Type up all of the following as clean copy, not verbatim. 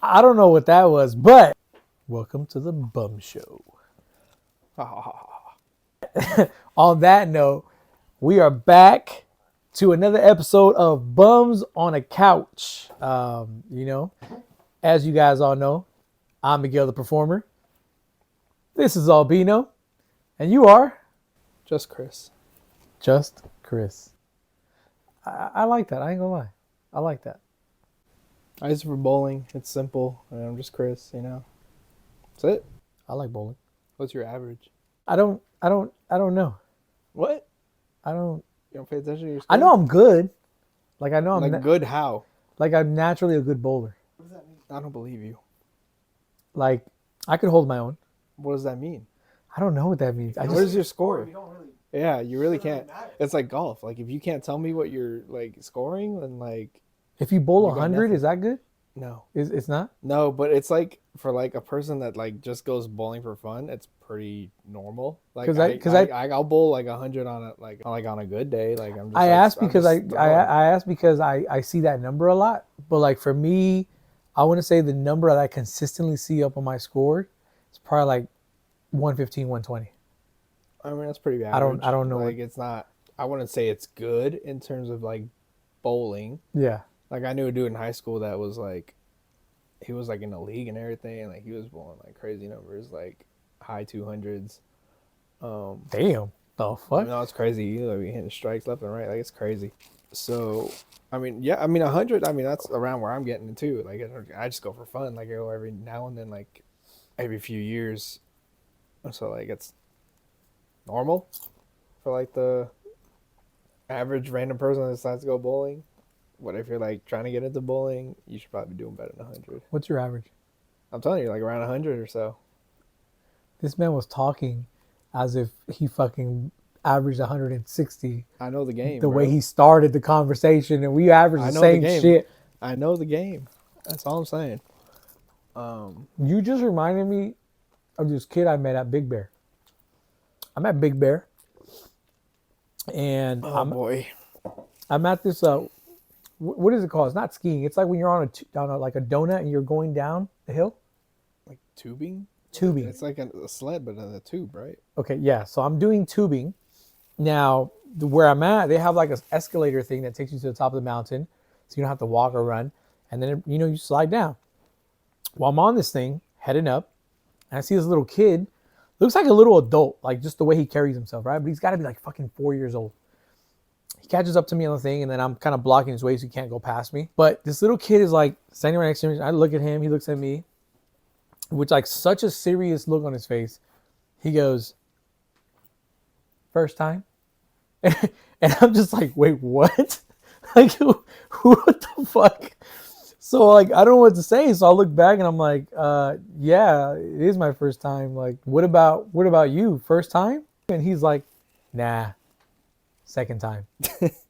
I don't know what that was, but welcome to the Bum Show. On that note, we are back to another episode of Bums on a Couch. As you guys all know, I'm Miguel the Performer. This is Albino, and you are Just Chris. Just Chris. I like that. I ain't gonna lie. I like that. I use it for bowling. It's simple. And I'm just Chris, That's it. I like bowling. What's your average? I don't know. What? I don't. You don't pay attention to your score? I know I'm good. Like I know I'm like good how? like I'm naturally a good bowler. What does that mean? I don't believe you. Like I could hold my own. What does that mean? I don't know what that means. What is your score? Yeah, you really can't. It's like golf. Like if you can't tell me what you're like scoring, then like if you bowl You got 100, nothing. is that good? no, It's not. no. But it's like for like a person that like just goes bowling for fun. It's pretty normal. Like 'Cause I'll bowl like 100 on a good day. Like I'm just. I like, asked I'm because just I throwing. asked because I see that number a lot. But like for me, I want to say the number that I consistently see up on my score is probably like 115, 120. I mean, that's pretty average. I don't know Like, it's not. I wouldn't say it's good in terms of like bowling. Yeah. Like, I knew a dude in high school that was like, he was like in the league and everything, and like he was bowling like crazy numbers, like high 200s. Damn. The fuck? No, it's crazy. You know, hitting strikes left and right, like it's crazy. So, I mean, yeah, I mean 100. I mean, that's around where I'm getting it too. Like, I just go for fun. Like, I go every now and then, like every few years. So, like, it's normal for like the average random person that decides to go bowling. What if you're like trying to get into bowling? You should probably be doing better than 100. What's your average? I'm telling you, like around 100 or so. This man was talking as if he fucking averaged 160. I know the game. The bro. way he started the conversation, and we averaged I the know the same game. shit. I know the game. That's all I'm saying. You just reminded me of this kid I met at Big Bear. I'm at Big Bear, and Oh boy. I'm at this. What is it called? It's not skiing. It's like when you're on like a donut and you're going down the hill. Like tubing? Tubing. It's like a sled, but in a tube, right? Okay, yeah. So I'm doing tubing. Now, where I'm at, they have like an escalator thing that takes you to the top of the mountain, so you don't have to walk or run. And then you slide down. While I'm on this thing, heading up, and I see this little kid. Looks like a little adult, like just the way he carries himself, right? But he's got to be like fucking 4 years old. He catches up to me on the thing, and then I'm kind of blocking his way so he can't go past me. But this little kid is like standing right next to me. I look at him, he looks at me, with like such a serious look on his face. He goes, "First time?" And I'm just like, wait, what? Like, what the fuck? So like, I don't know what to say. So I look back and I'm like, yeah, it is my first time. Like, what about you? First time? And he's like, nah, second time.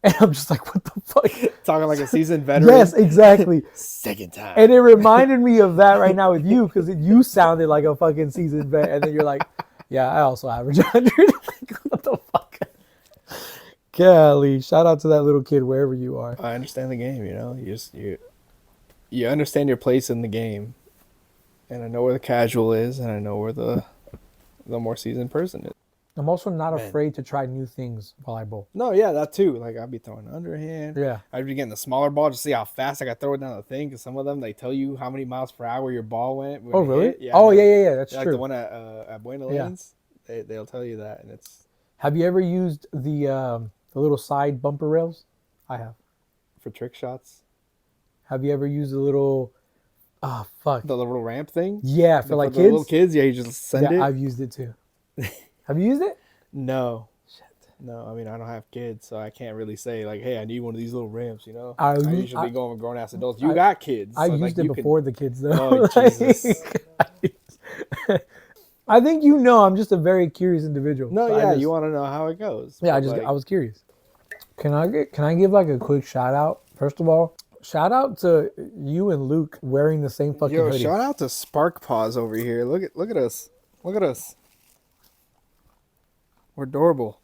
And I'm just like, what the fuck? Talking like a seasoned veteran. Yes, exactly. Second time. And it reminded me of that right now with you, because you sounded like a fucking seasoned vet, and then you're like, yeah, I also average 100. Like, what the fuck? Golly, shout out to that little kid wherever you are. I understand the game, you understand your place in the game. And I know where the casual is, and I know where the more seasoned person is. I'm also not Man. afraid to try new things while I bowl. No, yeah, that too. Like I'd be throwing underhand. Yeah. I'd be getting the smaller ball to see how fast I got throw it down the thing. Because some of them, they tell you how many miles per hour your ball went. when Oh, it really? hit. Yeah. Oh, yeah. That's Like true. the one at Buena Yeah. Lanes, they'll tell you that, and it's Have you ever used the little side bumper rails? I have. for trick shots. Have you ever used the little, fuck. The little ramp thing. Yeah, for like the little kids. kids, yeah, you just send it. I've used it too. Have you used it? No. No, I mean, I don't have kids, so I can't really say, like, hey, I need one of these little ramps, I I usually be going with grown-ass adults. You I- got kids. I so, like, used it you before the kids, though. Oh, Like, Jesus. I think I'm just a very curious individual. No, So yeah, I just- you want to know how it goes. Yeah, but, like, I was curious. Can I give like a quick shout out? First of all, shout out to you and Luke wearing the same fucking Yo, hoodie. shout out to Spark Paws over here. Look at us. Look at us. We're adorable.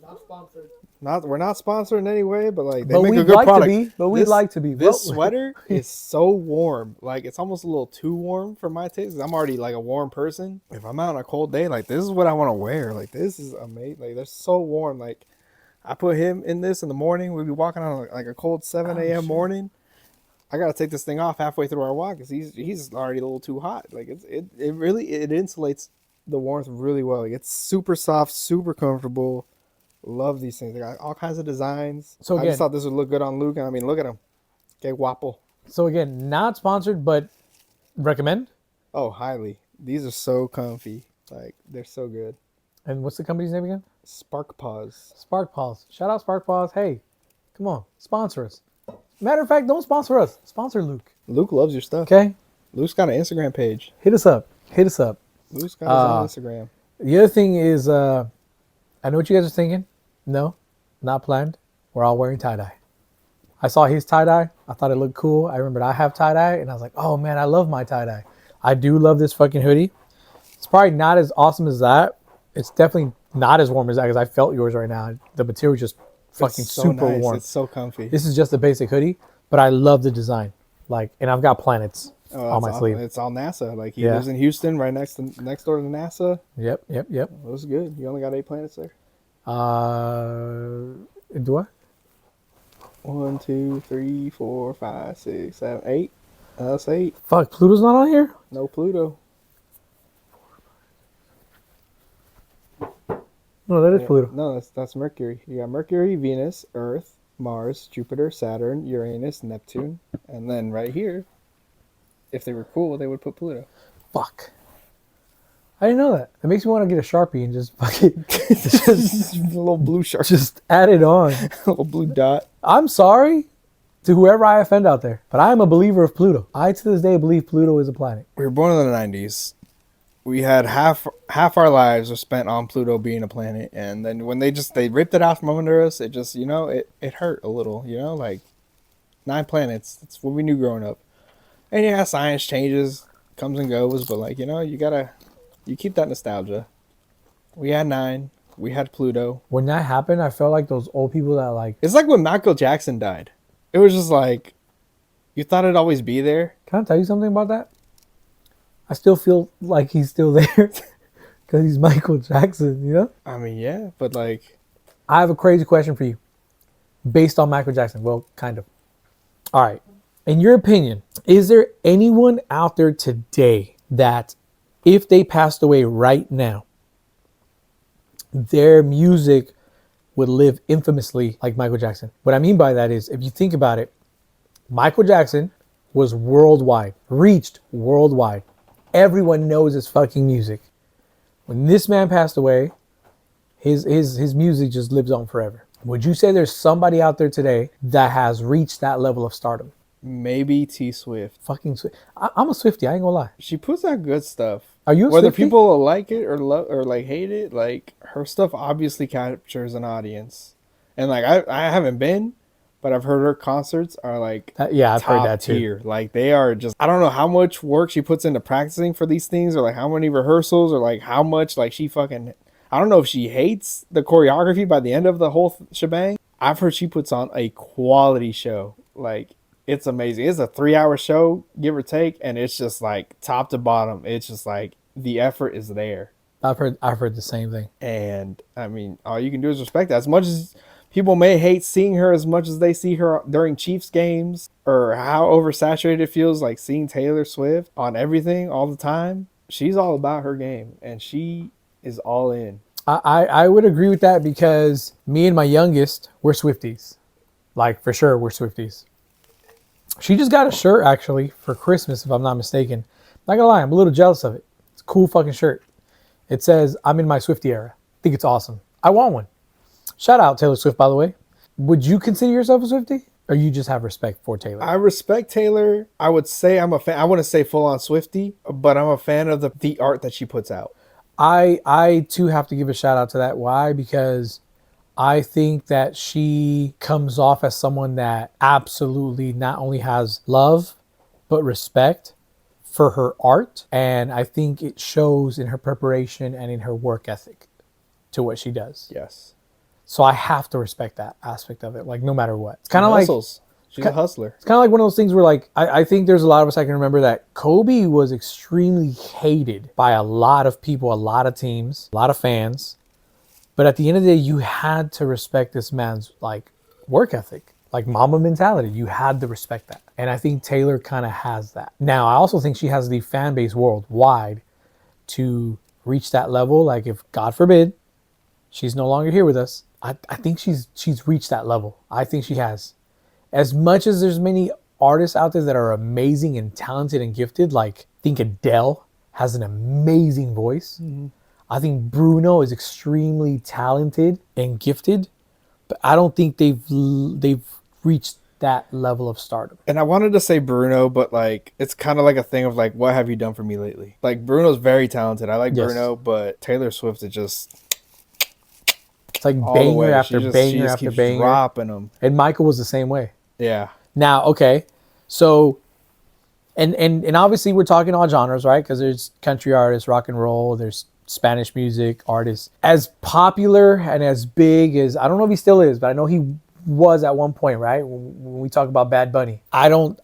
Not sponsored. we're not sponsored in any way, but like they But make a we'd good like product. to be. But we'd like to be. This Well, sweater is so warm. Like it's almost a little too warm for my taste. I'm already like a warm person. If I'm out on a cold day, like this is what I want to wear. Like this is amazing. Like they're so warm. Like I put him in this in the morning. We'd be walking on like a cold 7 a.m. morning. I gotta take this thing off halfway through our walk because he's already a little too hot. Like it really it insulates the warmth really well. Like it's super soft, super comfortable. Love these things. They got all kinds of designs. So I again- just thought this would look good on Luke. And I mean, look at him. Okay, guapo. so again, not sponsored, but recommend. Oh, highly. These are so comfy. Like they're so good. And what's the company's name again? Spark Paws. Spark Paws. Shout out Spark Paws. Hey, come on, sponsor us. Matter of fact, don't sponsor us. Sponsor Luke. Luke loves your stuff. Okay, Luke's got an Instagram page. hit us up. Hit us up. Luke's got his own Instagram. The other thing is, I know what you guys are thinking. No, not planned. We're all wearing tie dye. I saw his tie dye. I thought it looked cool. I remembered I have tie dye, and I was like, oh man, I love my tie dye. I do love this fucking hoodie. It's probably not as awesome as that. It's definitely not as warm as that because I felt yours right now. The material is just fucking It's so super nice. warm. It's so comfy. This is just a basic hoodie, but I love the design. Like, and I've got planets on my that's sleeve. It's all NASA. Like he Yeah. lives in Houston, right next door to NASA. Yep. It was good. You only got 8 planets there. Do I? 1, 2, 3, 4, 5, 6, 7, 8. That's 8. Fuck, Pluto's not on here? No Pluto. No, that is Pluto. No, that's Mercury. You got Mercury, Venus, Earth, Mars, Jupiter, Saturn, Uranus, Neptune, and then right here, if they were cool, they would put Pluto. Fuck. I didn't know that. It makes me want to get a Sharpie and just fucking Just a little blue shark, just add it on. a little blue dot. I'm sorry to whoever I offend out there, but I am a believer of Pluto. I to this day believe Pluto is a planet. We were born in the 90s. We had half our lives were spent on Pluto being a planet, and then when they ripped it out from under us, it just it hurt a little, like 9 planets. That's what we knew growing up. And yeah, science changes, comes and goes, but you keep that nostalgia. We had 9. We had Pluto. When that happened, I felt like those old people that like. It's like when Michael Jackson died. It was just like you thought it'd always be there. Can I tell you something about that? I still feel like he's still there because he's Michael Jackson. You know. I mean, yeah, but like, I have a crazy question for you, based on Michael Jackson. Well, kind of. All right. In your opinion, is there anyone out there today that, if they passed away right now, their music would live infamously like Michael Jackson? What I mean by that is, if you think about it, Michael Jackson was worldwide, reached worldwide. Everyone knows his fucking music. When this man passed away, his music just lives on forever. Would you say there's somebody out there today that has reached that level of stardom? maybe T Swift. Fucking Swift. I'm a Swiftie. I ain't gonna lie. She puts out good stuff. Are you a Whether Swiftie? people like it or love or like hate it, like her stuff obviously captures an audience. And like I haven't been, but I've heard her concerts are like Yeah, I've heard top that too. tier. Like they are just, I don't know how much work she puts into practicing for these things, or like how many rehearsals, or like how much like she fucking, I don't know if she hates the choreography by the end of the whole shebang. I've heard she puts on a quality show. Like it's amazing. It's a 3-hour show, give or take, and it's just like top to bottom. It's just like the effort is there. I've heard the same thing. And I mean, all you can do is respect that. As much as people may hate seeing her as much as they see her during Chiefs games, or how oversaturated it feels like seeing Taylor Swift on everything all the time, she's all about her game and she is all in. I would agree with that because me and my youngest, we're Swifties. Like, for sure, we're Swifties. She just got a shirt, actually, for Christmas, if I'm not mistaken. Not gonna lie, I'm a little jealous of it. It's a cool fucking shirt. It says, I'm in my Swiftie era. I think it's awesome. I want one. Shout out Taylor Swift, by the way. Would you consider yourself a Swiftie? Or you just have respect for Taylor? I respect Taylor. I would say I'm a fan. I wouldn't say full on Swiftie, but I'm a fan of the art that she puts out. I too have to give a shout out to that. Why? Because I think that she comes off as someone that absolutely not only has love, but respect for her art. And I think it shows in her preparation and in her work ethic to what she does. Yes. So I have to respect that aspect of it, like no matter what. It's She kind of like hustles. She's a hustler. it's kind of like one of those things where like I think there's a lot of us I can remember that Kobe was extremely hated by a lot of people, a lot of teams, a lot of fans. But at the end of the day, you had to respect this man's like work ethic, like Mamba mentality. You had to respect that. And I think Taylor kind of has that. Now, I also think she has the fan base worldwide to reach that level. Like if God forbid she's no longer here with us, I think she's reached that level. I think she has. As much as there's many artists out there that are amazing and talented and gifted, like I think Adele has an amazing voice. I think Bruno is extremely talented and gifted, but I don't think they've reached that level of stardom. And I wanted to say Bruno, but like it's kind of like a thing of like, what have you done for me lately? Like Bruno's very talented. I like Yes. Bruno, but Taylor Swift is just It's like all the banger way. after She banger just after keeps banger. dropping them. And Michael was the same way. Yeah. Now, okay, so and obviously we're talking all genres, right? Because there's country artists, rock and roll, there's Spanish music artists. As popular and as big as, I don't know if he still is, but I know he was at one point, right? When we talk about Bad Bunny, I don't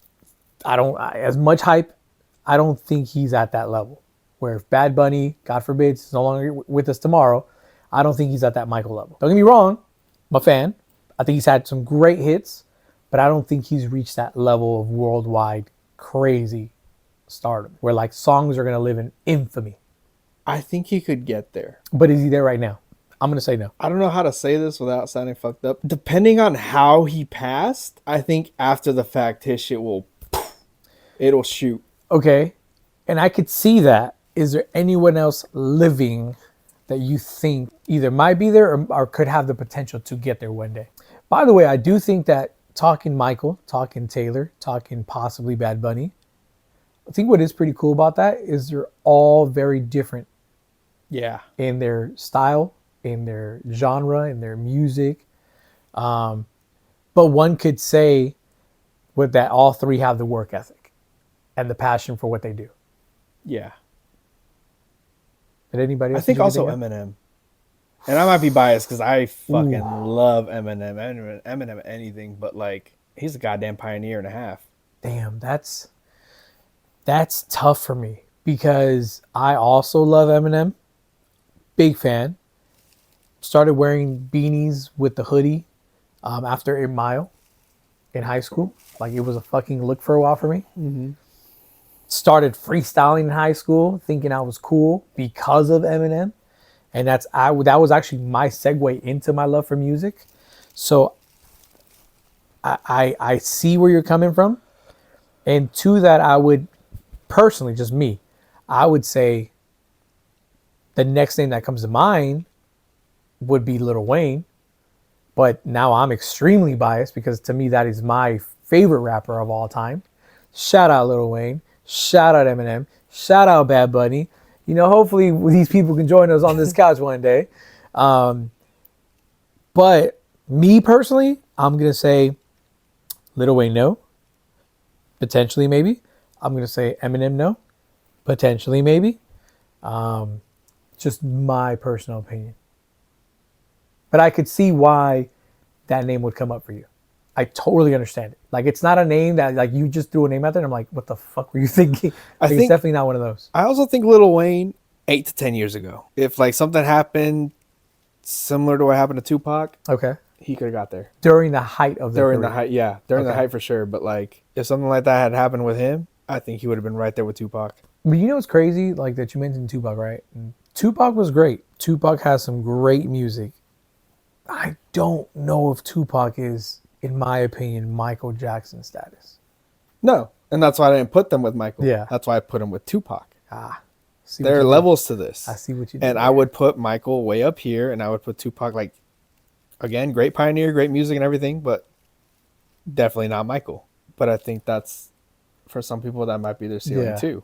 as much hype. I don't think he's at that level. Where if Bad Bunny, God forbid, is no longer with us tomorrow, I don't think he's at that Michael level. Don't get me wrong, I'm a fan. I think he's had some great hits, but I don't think he's reached that level of worldwide crazy stardom where like songs are going to live in infamy. I think he could get there. But is he there right now? I'm going to say no. I don't know how to say this without sounding fucked up. Depending on how he passed, I think after the fact his shit it'll shoot. Okay. And I could see that. Is there anyone else living that you think either might be there or could have the potential to get there one day? By the way, I do think that talking Michael, talking Taylor, talking possibly Bad Bunny, I think what is pretty cool about that is they're all very different Yeah. in their style, in their genre, in their music. But one could say with that all three have the work ethic and the passion for what they do. Yeah. Did anybody else? I think did you also of? Eminem. And I might be biased because I fucking love Eminem. Eminem anything, but like he's a goddamn pioneer and a half. Damn, that's tough for me because I also love Eminem. Big fan. Started wearing beanies with the hoodie after 8 Mile in high school. Like it was a fucking look for a while for me. Mm-hmm. Started freestyling in high school, thinking I was cool because of Eminem, and that was actually my segue into my love for music. So I see where you're coming from, and to that I would personally, just me, I would say the next name that comes to mind would be Lil Wayne, but now I'm extremely biased because to me that is my favorite rapper of all time. Shout out Lil Wayne. Shout out Eminem. Shout out Bad Bunny. You know, hopefully these people can join us on this couch one day. But me personally, I'm going to say Lil Wayne, no. Potentially, maybe. I'm going to say Eminem, no. Potentially, maybe. Just my personal opinion. But I could see why that name would come up for you. I totally understand it. Like, it's not a name that, like, you just threw a name out there and I'm like, what the fuck were you thinking? Like, it's definitely not one of those. I also think Lil Wayne 8 to 10 years ago, if like something happened similar to what happened to Tupac, Okay. he could have got there. During the height of the During the career. height, yeah. During the Okay. height for sure. But like if something like that had happened with him, I think he would have been right there with Tupac. But you know what's crazy? Like, that you mentioned Tupac, right? And Tupac was great. Tupac has some great music. I don't know if Tupac is, in my opinion, Michael Jackson status. No. And that's why I didn't put them with Michael. Yeah. That's why I put him with Tupac. See what There you are did? levels to this. I see what you did. And I would put Michael way up here, and I would put Tupac like, again, great pioneer, great music and everything, but definitely not Michael. But I think that's, for some people, that might be their ceiling Yeah. too,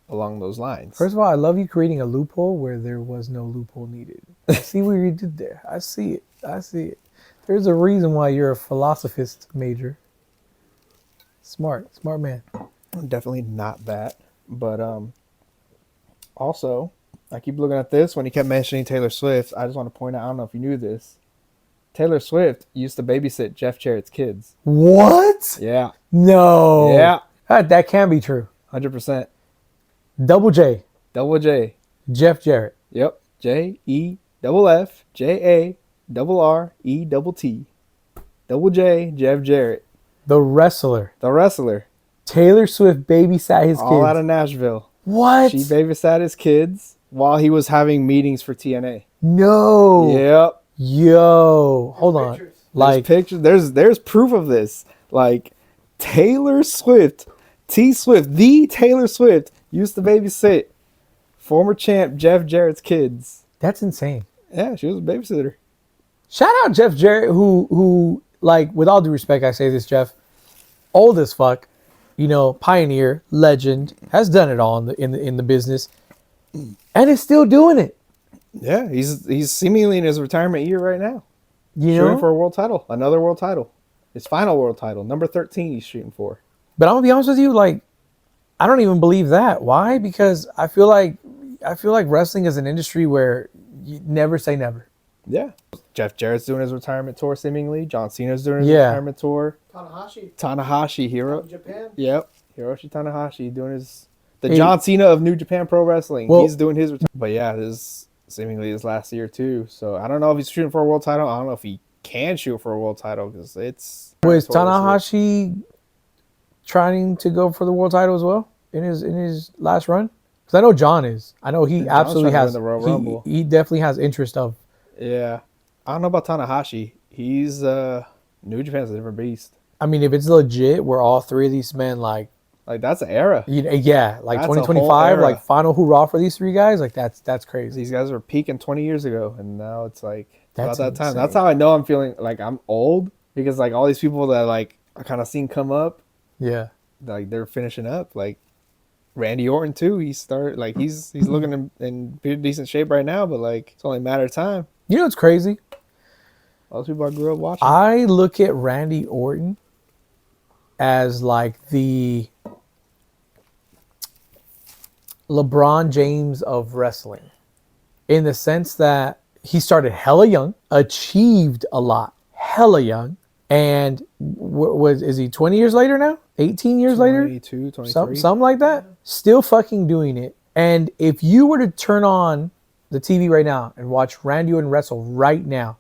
along those lines. First of all, I love you creating a loophole where there was no loophole needed. I see what you did there. I see it. I see it. There's a reason why you're a philosophist major. Smart man. Definitely not that. But also, I keep looking at this when he kept mentioning Taylor Swift. I just want to point out, I don't know if you knew this, Taylor Swift used to babysit Jeff Jarrett's kids. What? Yeah. No. Yeah. That can be true. 100%. Double J, Double J. Jeff Jarrett. Yep. JEFFJARRETT. Double J, Jeff Jarrett. The wrestler. The wrestler. Taylor Swift babysat his All kids. out of Nashville. What? She babysat his kids while he was having meetings for TNA. No. Yep. Yo. Hold on. Pictures. Like, There's pictures. There's proof of this. Like Taylor Swift, T Swift, the Taylor Swift used to babysit former champ Jeff Jarrett's kids. that's insane. Yeah, she was a babysitter. Shout out Jeff Jarrett, who, like, with all due respect, I say this, Jeff, old as fuck, you know, pioneer, legend, has done it all in the business, and is still doing it. Yeah, he's seemingly in his retirement year right now. You Shooting know, for a world title, another world title, his final world title, number 13. He's shooting for. but I'm gonna be honest with you, like, I don't even believe that. Why? Because I feel like wrestling is an industry where you never say never. Yeah, Jeff Jarrett's doing his retirement tour seemingly. John Cena's doing his Yeah. retirement tour. Tanahashi, Hiro. Japan. Yep, Hiroshi Tanahashi doing the Hey. John Cena of New Japan Pro Wrestling. Well- He's doing his retirement. But yeah, this is seemingly his last year too. So I don't know if he's shooting for a world title. I don't know if he can shoot for a world title because it's. Was tour this year. Tanahashi trying to go for the world title as well in his last run? Because I know John is. I know he John's absolutely trying to has. win the Royal Rumble. He definitely has interest of. Yeah, I don't know about Tanahashi. He's New Japan's a different beast. I mean, if it's legit, where all three of these men, like, Like that's an era. you know, yeah, like That's a whole 2025, era. like final hoorah for these three guys, like that's crazy. These guys were peaking 20 years ago, and now it's like That's about that time. insane. That's how I know I'm feeling like I'm old because like all these people that like I kind of seen come up, Yeah, like they're finishing up. Like Randy Orton too. He's looking in pretty decent shape right now, but like it's only a matter of time. you know what's crazy? All those people I grew up watching. I look at Randy Orton as like the LeBron James of wrestling, in the sense that he started hella young, achieved a lot hella young, and is he 20 years later now? 18 years later? 22, 23. Something like that. Still fucking doing it. And if you were to turn on the TV right now and watch Randy Orton wrestle right now,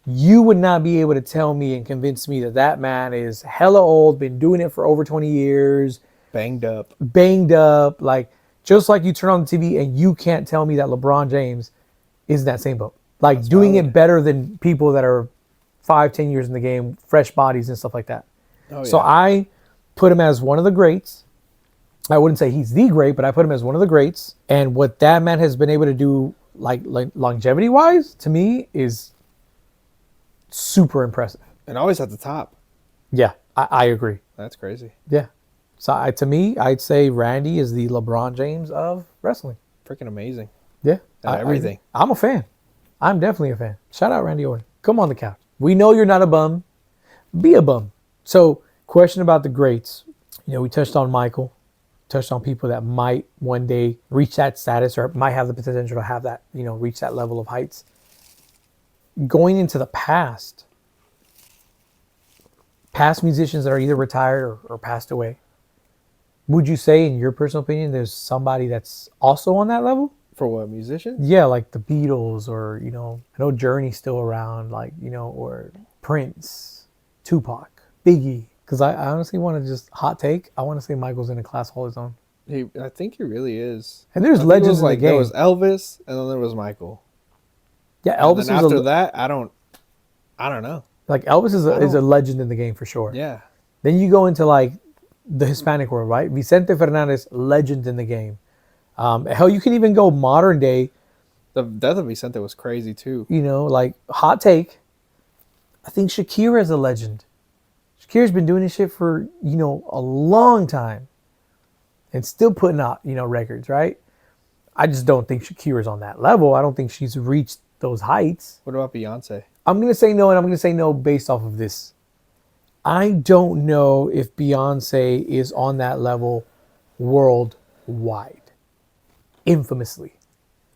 you would not be able to tell me and convince me that that man is hella old, been doing it for over 20 years, Banged up. banged up. Like, just like you turn on the TV and you can't tell me that LeBron James is in that same boat. Like, doing valid. it better than people that are 5-10 years in the game, fresh bodies and stuff like that. Oh, So yeah. I put him as one of the greats. I wouldn't say he's the great, but I put him as one of the greats. And what that man has been able to do, like longevity wise, to me is super impressive. And always at the top. Yeah, I agree. That's crazy. Yeah. So to me, I'd say Randy is the LeBron James of wrestling. Freaking amazing. Yeah. At everything. I'm a fan. I'm definitely a fan. Shout out Randy Orton. Come on the couch. We know you're not a bum. Be a bum. So, question about the greats. You know, we touched on Michael, touched on people that might one day reach that status or might have the potential to have that, you know, reach that level of heights. Going into the past musicians that are either retired or passed away, would you say, in your personal opinion, there's somebody that's also on that level? For what, musician? Yeah, like the Beatles, or, you know, I know Journey's still around, like, you know, or Prince, Tupac, Biggie. Because I honestly want to just hot take. I want to say Michael's in a class all his own. I think he really is. And there's I think it legends was in the like game. there was Elvis, and then there was Michael. Yeah, And Elvis then is after a, that, I don't know. like Elvis is I is a don't- legend in the game for sure. Yeah, Then you go into like the Hispanic world, right? Vicente Fernandez, legend in the game. Hell, you can even go modern day. the death of Vicente was crazy too. You know, like hot take. I think Shakira is a legend. Shakira's been doing this shit for, you know, a long time, and still putting out, you know, records, right? I just don't think Shakira's on that level. I don't think she's reached those heights. What about Beyonce? I'm going to say no, and I'm going to say no based off of this. I don't know if Beyonce is on that level worldwide. Infamously.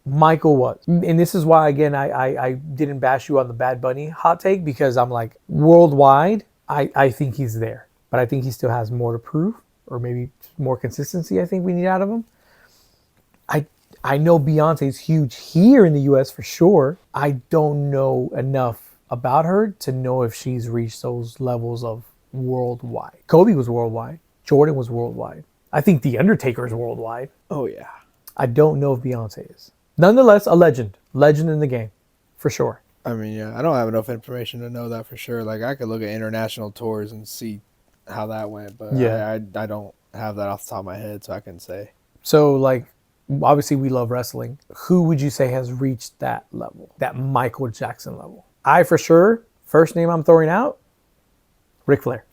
Michael was. And this is why, again, I didn't bash you on the Bad Bunny hot take, because I'm like, worldwide, I think he's there. But I think he still has more to prove, or maybe more consistency I think we need out of him. I know Beyonce's huge here in the US for sure. I don't know enough about her to know if she's reached those levels of worldwide. Kobe was worldwide. Jordan was worldwide. I think The Undertaker is worldwide. Oh yeah. I don't know if Beyonce is. Nonetheless, a legend. Legend in the game, for sure. I mean, yeah, I don't have enough information to know that for sure. Like, I could look at international tours and see how that went, but Yeah. I don't have that off the top of my head, so I can say. So, like, obviously we love wrestling. Who would you say has reached that level? That Michael Jackson level? I, for sure, first name I'm throwing out, Ric Flair.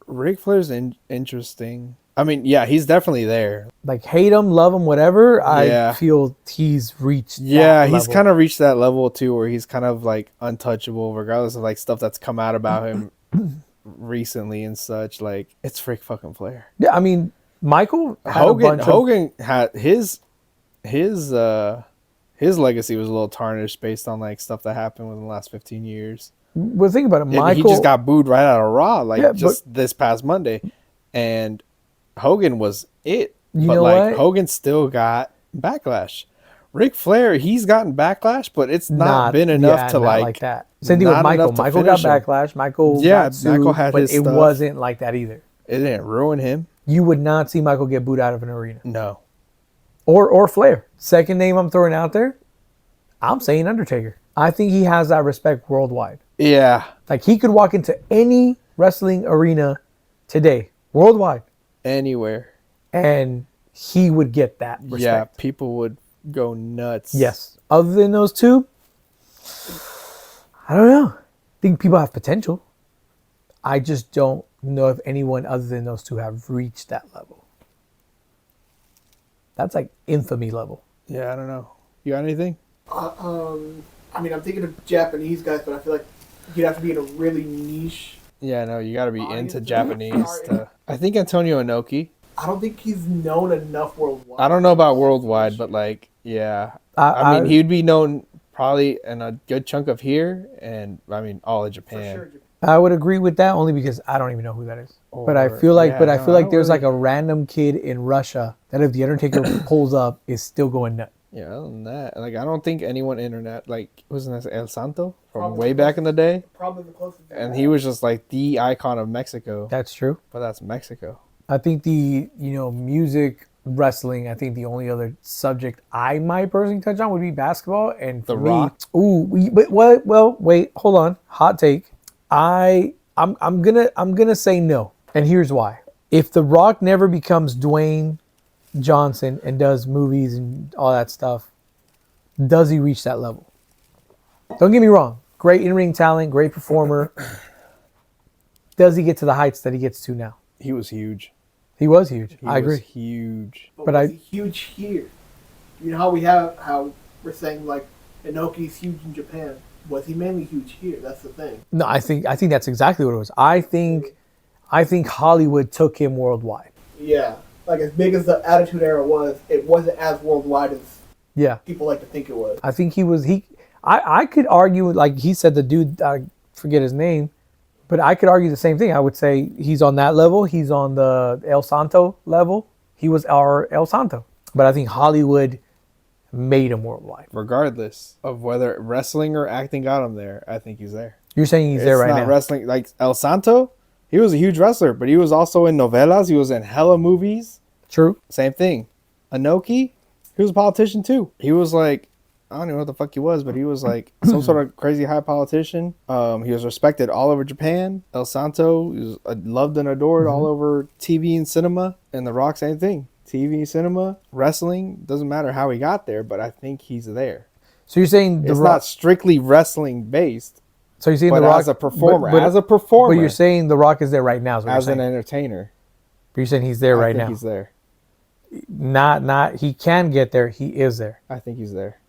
Ric Flair's interesting. I mean, yeah, he's definitely there. Like, hate him, love him, whatever. Yeah. I feel he's reached Yeah, that he's level. kind of reached that level too, where he's kind of like untouchable, regardless of like stuff that's come out about him recently and such. Like, it's Ric fucking Flair. Yeah, I mean, Michael had a bunch of... Hogan had his legacy was a little tarnished based on like stuff that happened within the last 15 years. Well, think about it. And Michael... he just got booed right out of Raw, like Yeah, just this past Monday, and Hogan was it. You but know like what? Hogan still got backlash. Ric Flair, he's gotten backlash, but it's not been enough to not like that. Same thing with not Michael. enough to Michael got finish him. backlash. Michael Yeah, got sued, Michael had but his it stuff. wasn't like that either. It didn't ruin him. You would not see Michael get booed out of an arena. No. Or Flair. Second name I'm throwing out there, I'm saying Undertaker. I think he has that respect worldwide. Yeah. Like, he could walk into any wrestling arena today, worldwide, Anywhere. and he would get that respect. Yeah, people would go nuts. Yes. Other than those two, I don't know. I think people have potential. I just don't know if anyone other than those two have reached that level. That's like infamy level. Yeah, I don't know. You got anything? I mean, I'm thinking of Japanese guys, but I feel like you'd have to be in a really niche. Yeah, no, you got to be Audience. into Japanese. Sorry. I think Antonio Inoki. I don't think he's known enough worldwide. I don't know about worldwide, but like, yeah. I mean, he'd be known probably in a good chunk of here, and I mean, all of For Japan. sure. I would agree with that only because I don't even know who that is. But I Or- feel like, yeah, but I no, feel I like don't there's like really- a random kid in Russia that if the Undertaker pulls up is still going nuts. Yeah, other than that, like, I don't think anyone internet, like, wasn't that El Santo from Probably. way back in the day? Probably the closest. And he was just like the icon of Mexico. That's true. But that's Mexico. I think music, wrestling, I think the only other subject I might personally touch on would be basketball. And for The me, Rock? but what? Well, wait, hold on. Hot take. I'm gonna say no, and here's why. If The Rock never becomes Dwayne Johnson and does movies and all that stuff, does he reach that level? Don't get me wrong. Great in-ring talent, great performer. Does he get to the heights that he gets to now? He was huge. He was huge. He I was agree. huge. But but was I- he huge here? You know how we're saying like Inoki's huge in Japan. Was he mainly huge here? That's the thing. No, I think that's exactly what it was. I think Hollywood took him worldwide. Yeah, like as big as the Attitude Era was, it wasn't as worldwide as Yeah. people like to think it was. I think I could argue, like he said, the dude, I forget his name, but I could argue the same thing. I would say he's on that level. He's on the El Santo level. He was our El Santo. But I think Hollywood made him worldwide. Regardless of whether wrestling or acting got him there, I think he's there. You're saying he's there right not now. wrestling. Like El Santo, he was a huge wrestler, but he was also in novelas. He was in hella movies. True. Same thing. Inoki, he was a politician too. He was like, I don't even know what the fuck he was, but he was like some sort of crazy high politician. He was respected all over Japan. El Santo, he was loved and adored all over TV and cinema. And The Rock, same thing. TV, cinema, wrestling, doesn't matter how he got there, but I think he's there. So you're saying It's not strictly wrestling based, So you're saying but the Rock as a performer, but you're saying the Rock is there right now. Is what as you're an saying. entertainer, But you're saying he's there I right think now. he's there. Not he can get there. He is there. I think he's there.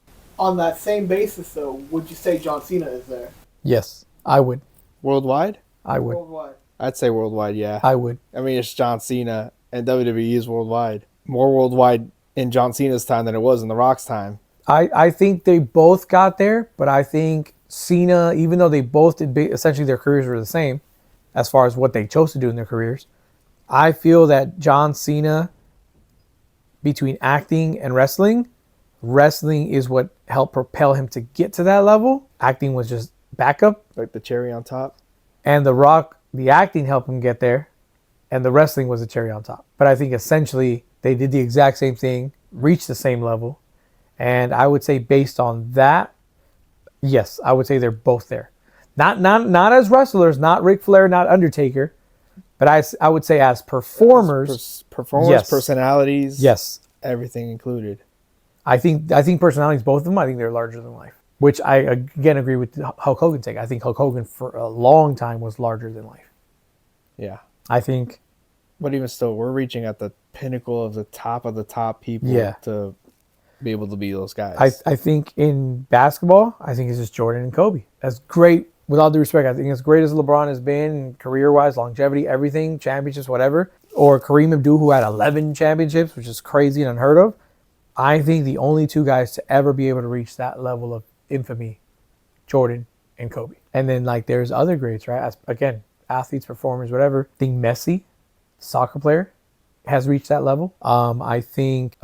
On that same basis, though, would you say John Cena is there Yes, I would. Worldwide? I would. worldwide? I'd say worldwide, yeah. I would. I mean, it's John Cena, and WWE is worldwide. More worldwide in John Cena's time than it was in The Rock's time. I think they both got there, but I think Cena, even though they both did essentially their careers were the same as far as what they chose to do in their careers, I feel that John Cena, between acting and wrestling, wrestling is what helped propel him to get to that level. Acting was just backup. Like the cherry on top. And The Rock, the acting helped him get there, and the wrestling was a cherry on top. But I think essentially they did the exact same thing, reached the same level, and I would say based on that, yes, I would say they're both there. Not as wrestlers, not Ric Flair, not Undertaker, but I would say as performers, Performers, yes. personalities, yes. everything included. I think personalities, both of them, I think they're larger than life. Which I again agree with Hulk Hogan's take. I think Hulk Hogan for a long time was larger than life. Yeah. I think. But even still, we're reaching at the pinnacle of the top people to be able to be those guys. I think in basketball, I think it's just Jordan and Kobe. As great, with all due respect, I think as great as LeBron has been career-wise, longevity, everything, championships, whatever, or Kareem Abdul, who had 11 championships, which is crazy and unheard of. I think the only two guys to ever be able to reach that level of infamy, Jordan and Kobe. And then like there's other greats, right? As, again, athletes, performers, whatever. I think Messi, soccer player, has reached that level. I think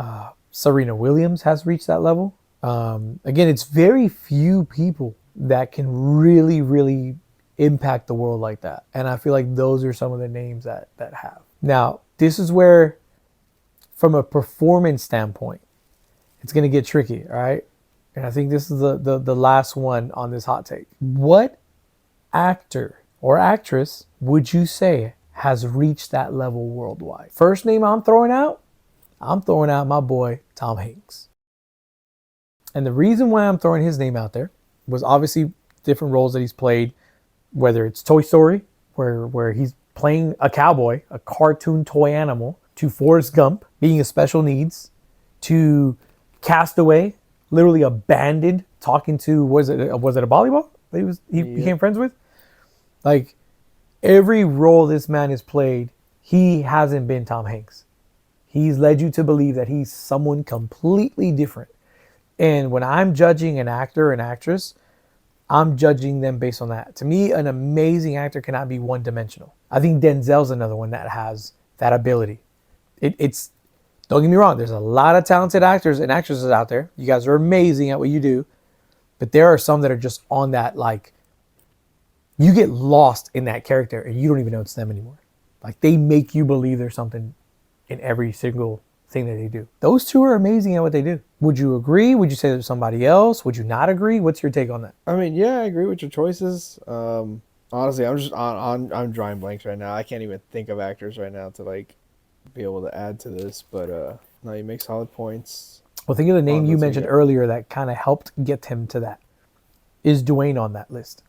Serena Williams has reached that level. Again, it's very few people that can really, really impact the world like that. And I feel like those are some of the names that have. Now, this is where, from a performance standpoint, it's going to get tricky, all right? And I think this is the last one on this hot take. What actor or actress would you say has reached that level worldwide? First name I'm throwing out my boy, Tom Hanks. And the reason why I'm throwing his name out there was obviously different roles that he's played, whether it's Toy Story, where he's playing a cowboy, a cartoon toy animal, to Forrest Gump, being a special needs, to Castaway, literally abandoned, talking to, was it a volleyball that he became friends with? Like, every role this man has played, he hasn't been Tom Hanks. He's led you to believe that he's someone completely different. And when I'm judging an actor and actress, I'm judging them based on that. To me, an amazing actor cannot be one-dimensional. I think Denzel's another one that has that ability. It's don't get me wrong, there's a lot of talented actors and actresses out there. You guys are amazing at what you do. But there are some that are just on that, like, you get lost in that character and you don't even know it's them anymore. Like, they make you believe there's something in every single thing that they do. Those two are amazing at what they do. Would you agree? Would you say there's somebody else? Would you not agree? What's your take on that? I mean, yeah, I agree with your choices. Honestly, I'm just I'm drawing blanks right now. I can't even think of actors right now to like be able to add to this. But no, you make solid points. Well, think of the name you mentioned earlier that kind of helped get him to that. Is Dwayne on that list?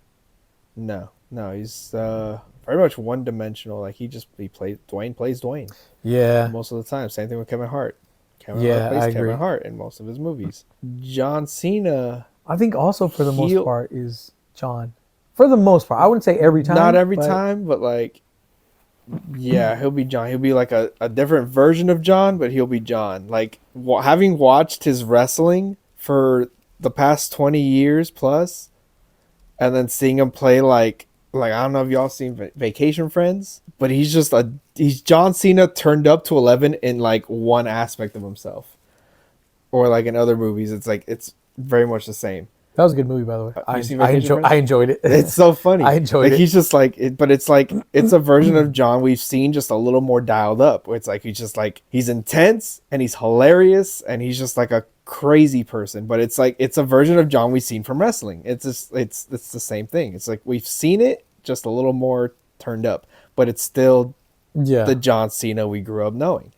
No, he's very much one-dimensional. Like Dwayne plays Dwayne. Yeah. Most of the time. Same thing with Kevin Hart. Kevin Yeah, Hart plays I agree. Kevin Hart in most of his movies. John Cena. I think also for the most part is John. For the most part. I wouldn't say every time. Not every time, but like, yeah, he'll be John. He'll be like a different version of John, but he'll be John. Like, having watched his wrestling for the past 20 years plus, and then seeing him play like I don't know if y'all seen Vacation Friends, but he's John Cena turned up to 11 in like one aspect of himself. Or like in other movies, it's very much the same. That was a good movie, by the way. I enjoyed it. It's so funny. I enjoyed it. He's just like, but it's like, it's a version of John we've seen just a little more dialed up. Where it's like, he's intense and he's hilarious and he's just like a crazy person. But it's like, it's a version of John we've seen from wrestling. It's just, it's the same thing. It's like, we've seen it just a little more turned up, but it's still the John Cena we grew up knowing.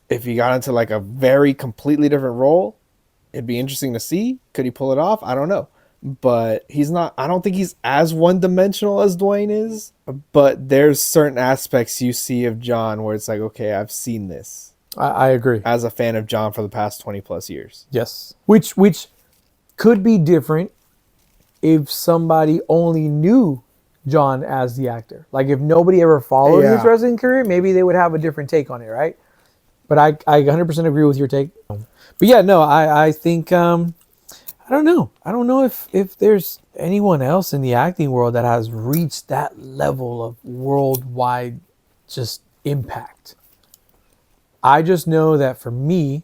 If he got into like a very completely different role, it'd be interesting to see. Could he pull it off? I don't know. But he's not, I don't think he's as one-dimensional as Dwayne is. But there's certain aspects you see of John where it's like, okay, I've seen this. I agree. As a fan of John for the past 20 plus years. Yes. Which could be different if somebody only knew John as the actor. Like if nobody ever followed his wrestling career, maybe they would have a different take on it, right? But I 100% agree with your take. But yeah, no, I think I don't know. I don't know if there's anyone else in the acting world that has reached that level of worldwide just impact. I just know that for me,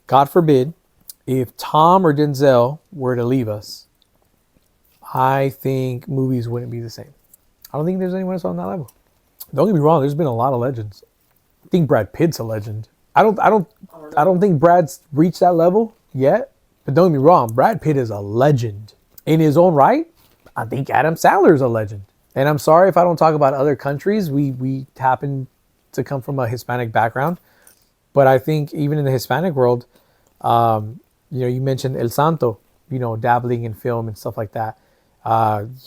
God forbid, if Tom or Denzel were to leave us, I think movies wouldn't be the same. I don't think there's anyone else on that level. Don't get me wrong, there's been a lot of legends. I think Brad Pitt's a legend. I don't think Brad's reached that level yet. But don't get me wrong, Brad Pitt is a legend. In his own right, I think Adam Sandler is a legend. And I'm sorry if I don't talk about other countries. We happen to come from a Hispanic background. But I think even in the Hispanic world, you mentioned El Santo, dabbling in film and stuff like that.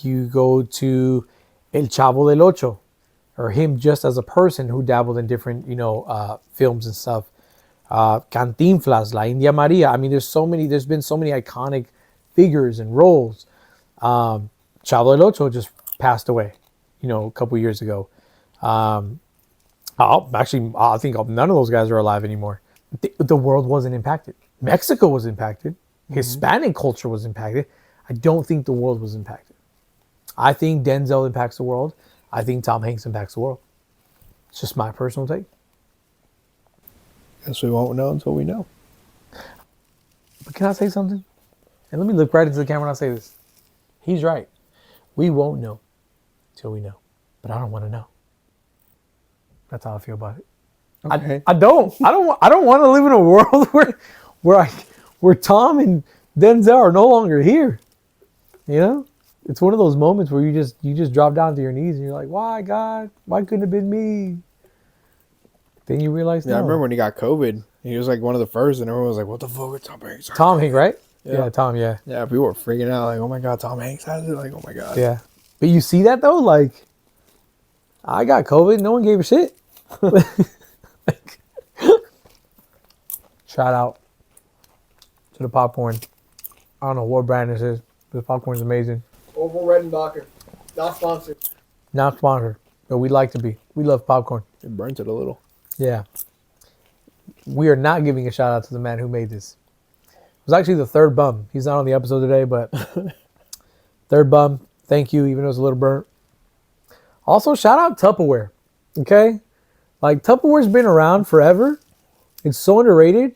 You go to El Chavo del Ocho, or him just as a person who dabbled in different, films and stuff. Cantinflas, La India Maria. I mean, there's been so many iconic figures and roles. Chavo del Ocho just passed away, a couple years ago. I think none of those guys are alive anymore. The world wasn't impacted. Mexico was impacted. Hispanic culture was impacted. I don't think the world was impacted. I think Denzel impacts the world. I think Tom Hanks impacts the world. It's just my personal take. Guess we won't know until we know. But can I say something? And let me look right into the camera when I say this. He's right. We won't know till we know. But I don't want to know. That's how I feel about it. Okay. I don't want to live in a world where Tom and Denzel are no longer here. It's one of those moments where you just drop down to your knees and you're like, why God? Why couldn't it have been me? Then you realize, Yeah, no. I remember when he got COVID. He was like one of the first, and everyone was like, "What the fuck with Tom Hanks?" Tom Hanks, right? Yeah. Tom. Yeah. Yeah, people were freaking out, like, "Oh my god, Tom Hanks has it!" Like, "Oh my god." Yeah. But you see that though, like, I got COVID, no one gave a shit. Shout out to the popcorn. I don't know what brand this is. The popcorn's amazing. Orville Redenbacher. Not sponsored. Not sponsored, but we'd like to be. We love popcorn. It burnt it a little. Yeah. We are not giving a shout out to the man who made this. It was actually the third bum. He's not on the episode today, but third bum. Thank you, even though it was a little burnt. Also, shout out Tupperware. Okay? Like, Tupperware's been around forever. It's so underrated,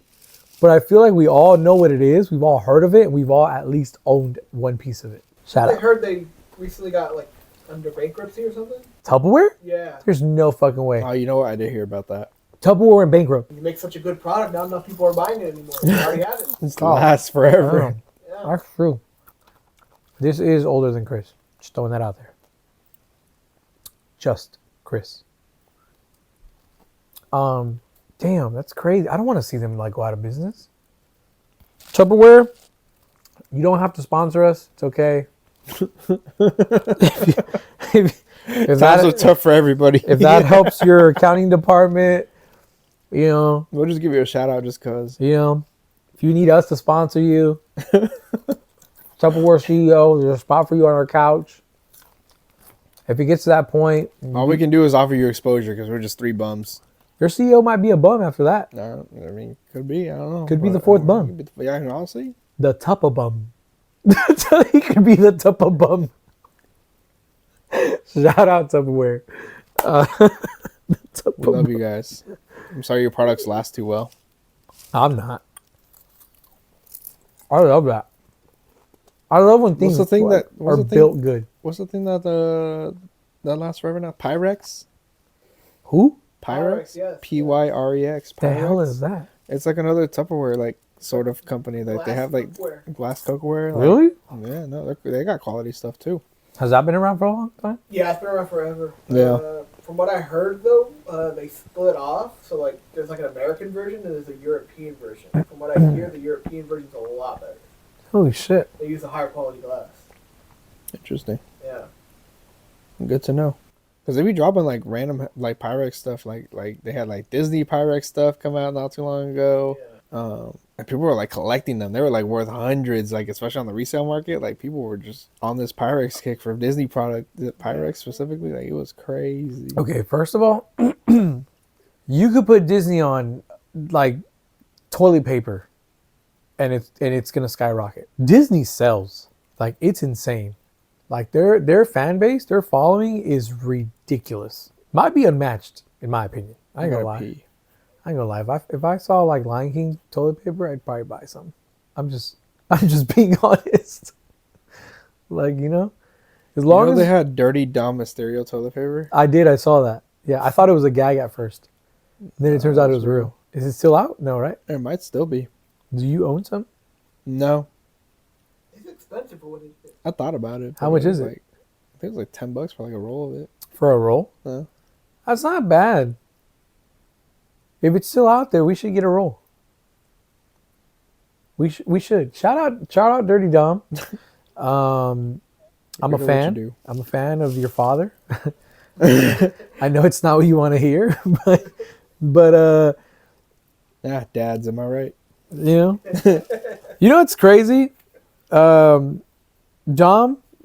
but I feel like we all know what it is. We've all heard of it, and we've all at least owned one piece of it. Shout I out. heard they recently got like under bankruptcy or something. Tupperware? Yeah. There's no fucking way. Oh, you know what? I did hear about that. Tupperware went bankrupt. You make such a good product, not enough people are buying it anymore. They already have it. It lasts forever. Oh, Yeah. that's true. This is older than Chris. Just throwing that out there. Just Chris. Damn, that's crazy. I don't want to see them like go out of business. Tupperware, you don't have to sponsor us. It's okay. if Times are tough for everybody. if that helps your accounting department, we'll just give you a shout out just cause. if you need us to sponsor you, Tupperware CEO, there's a spot for you on our couch. If it gets to that point, All we can do is offer you exposure because we're just three bums. your CEO might be a bum after that. I mean, could be. I don't know. Could be the fourth bum. Yeah, honestly. The Tuppa bum. He could be the Tuppa bum. Shout out Tupperware. We love you guys. I'm sorry your products last too well. I'm not. I love that. I love when things What's the thing that- are what's the thing- built good. What's the thing that that lasts forever now? Pyrex? Who? Pyrex, yes. Pyrex. The hell Pyrex? is that? It's like another Tupperware like sort of company. Like they have like Cookware. glass cookware. Like, Really? Yeah, no, they got quality stuff too. Has that been around for a long time? Yeah, it's been around forever. Yeah. From what I heard, though, they split off. So, like, there's like an American version and there's a European version. From what I hear, the European version's a lot better. Holy shit. They use a higher quality glass. Interesting. Yeah. Good to know. Because they be dropping like random like Pyrex stuff. Like they had like Disney Pyrex stuff come out not too long ago. Yeah. And people were like collecting them. They were like worth hundreds, like especially on the resale market. Like people were just on this Pyrex kick for Disney product, Pyrex specifically. Like it was crazy. Okay, first of all, You could put Disney on like toilet paper, and it's gonna skyrocket. Disney sells like it's insane. Like their fan base, their following is ridiculous. Might be unmatched in my opinion. I ain't gonna lie. pee. I ain't gonna lie. If I saw like Lion King toilet paper, I'd probably buy some. I'm just being honest. Like, you know, as You long know as they had Dirty Dom Mysterio toilet paper. I saw that. Yeah, I thought it was a gag at first. Then it turns out it was real. Is it still out? No, right? It might still be. Do you own some? No, It's expensive for what it is. I thought about it. How but much was is it? Like, I think it was like $10 for like a roll of it. For a roll? Huh? That's not bad. If it's still out there, we should get a roll. We should. Shout out Dirty Dom. I'm a Good at what you fan. do. I'm a fan of your father. I know it's not what you want to hear, but Ah, dads, am I right? you know, it's crazy. Dom,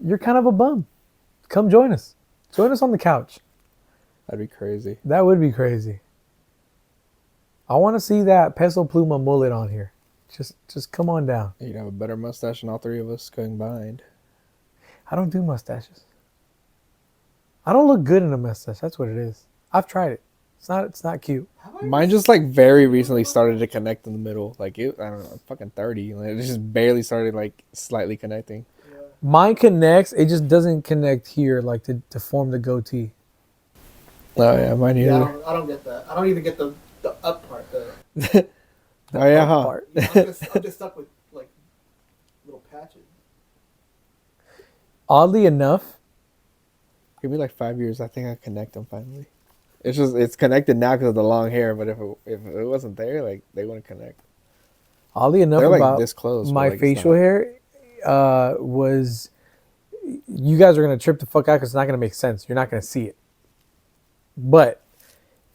you're kind of a bum. Come join us. Join us on the couch. That'd be crazy. That would be crazy. I want to see that Peso Pluma mullet on here. Just come on down. You'd have a better mustache than all three of us combined. I don't do mustaches. I don't look good in a mustache. That's what it is. I've tried it. It's not cute. Have I Mine just like very recently started to connect in the middle. Like I don't know, I'm fucking 30. Like, it just barely started like slightly connecting. Mine connects. It just doesn't connect here, like to form the goatee. Oh yeah, mine Yeah, either. I don't get that. I don't even get the up part. The, Oh yeah, Up huh? part. I'm just stuck with like little patches. Oddly enough, Give me like 5 years. I think I connect them finally. It's connected now because of the long hair. But if it wasn't there, like they wouldn't connect. They're They're like about this close. but, my like, it's facial not. hair was. You guys are gonna trip the fuck out because it's not gonna make sense. You're not gonna see it. But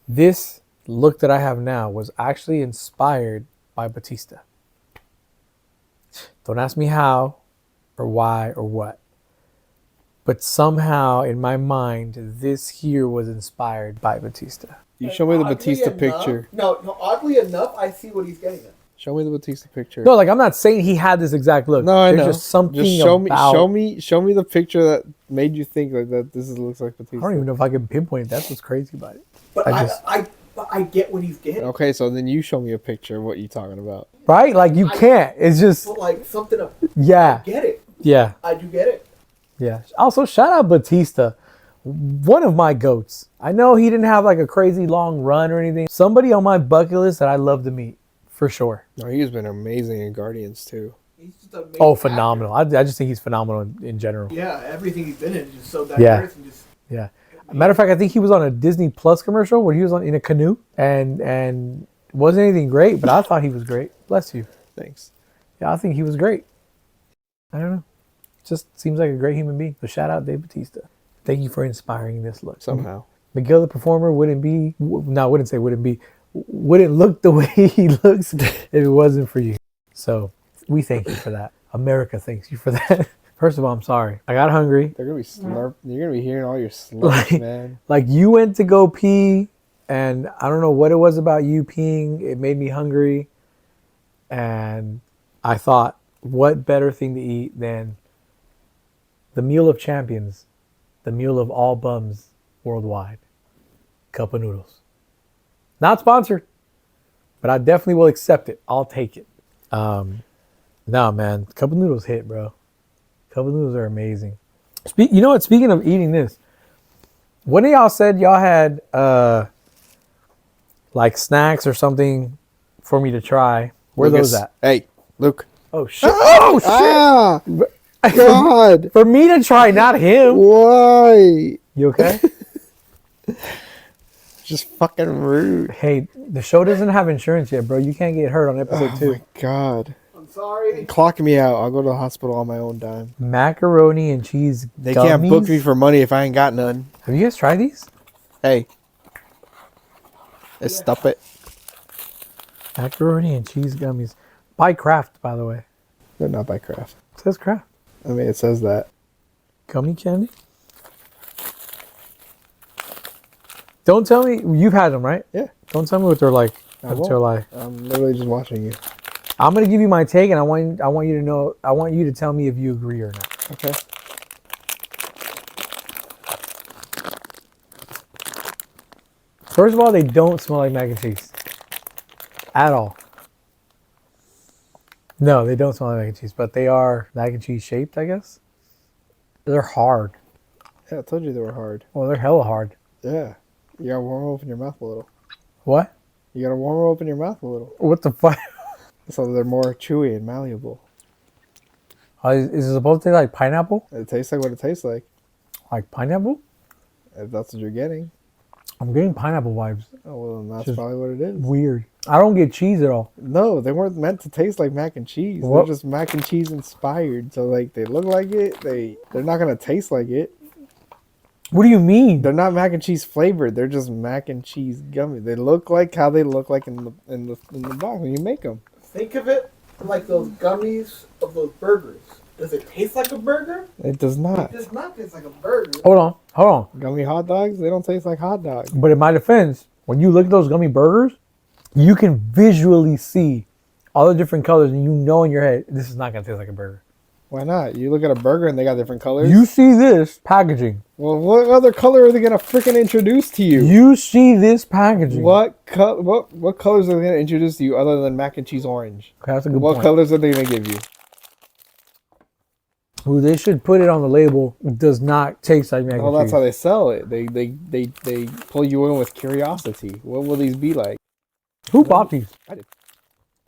this look that I have now was actually inspired by Batista. Don't ask me how, or why, or what. But somehow in my mind, this here was inspired by Batista. You show me the Oddly Batista enough- picture. No, oddly enough, I see what he's getting at. Show me the Batista picture. No, like I'm not saying he had this exact look. No, I There's know. just something Just show about. show me the picture that made you think like that. Looks like Batista. I don't even know if I can pinpoint. That's what's crazy about it. But I I get what he's getting. Okay, so then you show me a picture of what you talking about. Right? Like you can't. It's just But like something of yeah, get it. yeah, I do get it. yeah. Also, shout out Batista, one of my goats. I know he didn't have like a crazy long run or anything. Somebody on my bucket list that I love to meet for sure. No, he's been amazing in Guardians too. He's just an amazing Oh, actor. phenomenal! I just think he's phenomenal in general. Yeah, everything he's been in is just so diverse Yeah. and just Yeah. Matter of fact, I think he was on a Disney Plus commercial where he was in a canoe and wasn't anything great, but I thought he was great. Bless you. Thanks. Yeah, I think he was great. I don't know. Just seems like a great human being. So shout out Dave Batista. Thank you for inspiring this look. Somehow. Miguel the performer wouldn't look the way he looks if it wasn't for you. So we thank you for that. America thanks you for that. First of all, I'm sorry. I got hungry. They're gonna be You're gonna be hearing all your slurps, Like- man. Like you went to go pee, and I don't know what it was about you peeing. It made me hungry, and I thought, what better thing to eat than the meal of champions, the meal of all bums worldwide, cup of noodles. Not sponsored, but I definitely will accept it. I'll take it. No, man, cup of noodles hit, bro. Cup of noodles are amazing. You know what? Speaking of eating this. One of y'all said y'all had like snacks or something for me to try. Where are those at? Hey, Luke. Oh shit! Oh shit! Ah, God. For me to try, not him. Why? You okay? Just fucking rude. Hey, the show doesn't have insurance yet, bro. You can't get hurt on episode Oh 2. my God. I'm sorry. Clock me out. I'll go to the hospital on my own dime. Macaroni and cheese. They can't gummies? book me for money if I ain't got none. Have you guys tried these? Hey. Let's stop it. Macaroni and cheese gummies. By Kraft, by the way. They're not by Kraft. It says Kraft. I mean, it says that. Gummy candy. Don't tell me you've had them, right? Yeah. Don't tell me what they're like I until I'm literally just watching you. I'm gonna give you my take, and I want you to know. I want you to tell me if you agree or not. Okay. First of all, they don't smell like mac and cheese at all. No, they don't smell like mac and cheese, but they are mac and cheese shaped, I guess. They're hard. Yeah, I told you they were hard. Well, they're hella hard. Yeah. You gotta warm open your mouth a little. What? You gotta warm open your mouth a little. What the fuck? So they're more chewy and malleable. Is it supposed to taste like pineapple? It tastes like what it tastes like. Like pineapple? If that's what you're getting. I'm getting pineapple vibes. Oh, well, then that's Just probably what it is. Weird. I don't get cheese at all. No, they weren't meant to taste like mac and cheese. What? They're just mac and cheese inspired. So, like, they look like it. They're not going to taste like it. What do you mean? They're not mac and cheese flavored. They're just mac and cheese gummy. They look like how they look like in the box when you make them. Think of it like those gummies of those burgers. Does it taste like a burger? It does not. It does not taste like a burger. Hold on. Gummy hot dogs, they don't taste like hot dogs. But in my defense, when you look at those gummy burgers, you can visually see all the different colors, and you know in your head, this is not gonna taste like a burger. Why not? You look at a burger and they got different colors. You see this packaging. Well, what other color are they gonna freaking introduce to you? You see this packaging. What colors are they gonna introduce to you other than mac and cheese orange? Okay, that's a good What point. colors are they gonna give you? Well, they should put it on the label. It does not taste like mac Well, and that's cheese. how they sell it. They pull you in with curiosity. What will these be like? Who bought these? I did.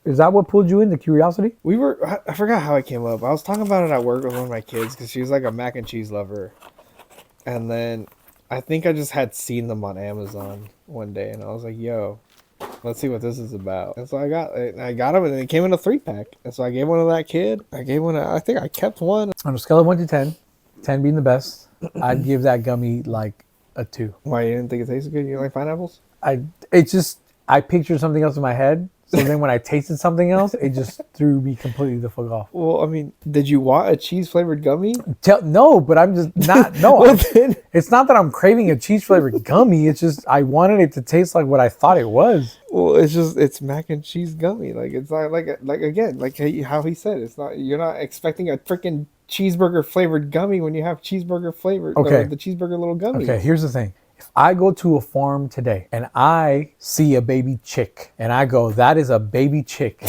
Is that what pulled you into curiosity? I forgot how it came up. I was talking about it at work with one of my kids because she was like a mac and cheese lover. And then I think I just had seen them on Amazon one day and I was like, yo, let's see what this is about. And so I got them and it came in a 3-pack. And so I gave one to that kid. I think I kept one. On a scale of 1 to 10, 10 being the best, I'd give that gummy like a 2. Why, you didn't think it tasted good? You don't like pineapples? I pictured something else in my head. So then when I tasted something else, it just threw me completely the fuck off. Well, I mean, did you want a cheese flavored gummy? No, but I'm just not. No, Well, then- it's not that I'm craving a cheese flavored gummy. It's just I wanted it to taste like what I thought it was. Well, it's mac and cheese gummy. Like it's not like again, like how he said, it's not, you're not expecting a freaking cheeseburger flavored gummy when you have cheeseburger flavored. Okay. The cheeseburger little gummy. Okay, here's the thing. If I go to a farm today and I see a baby chick and I go, that is a baby chick,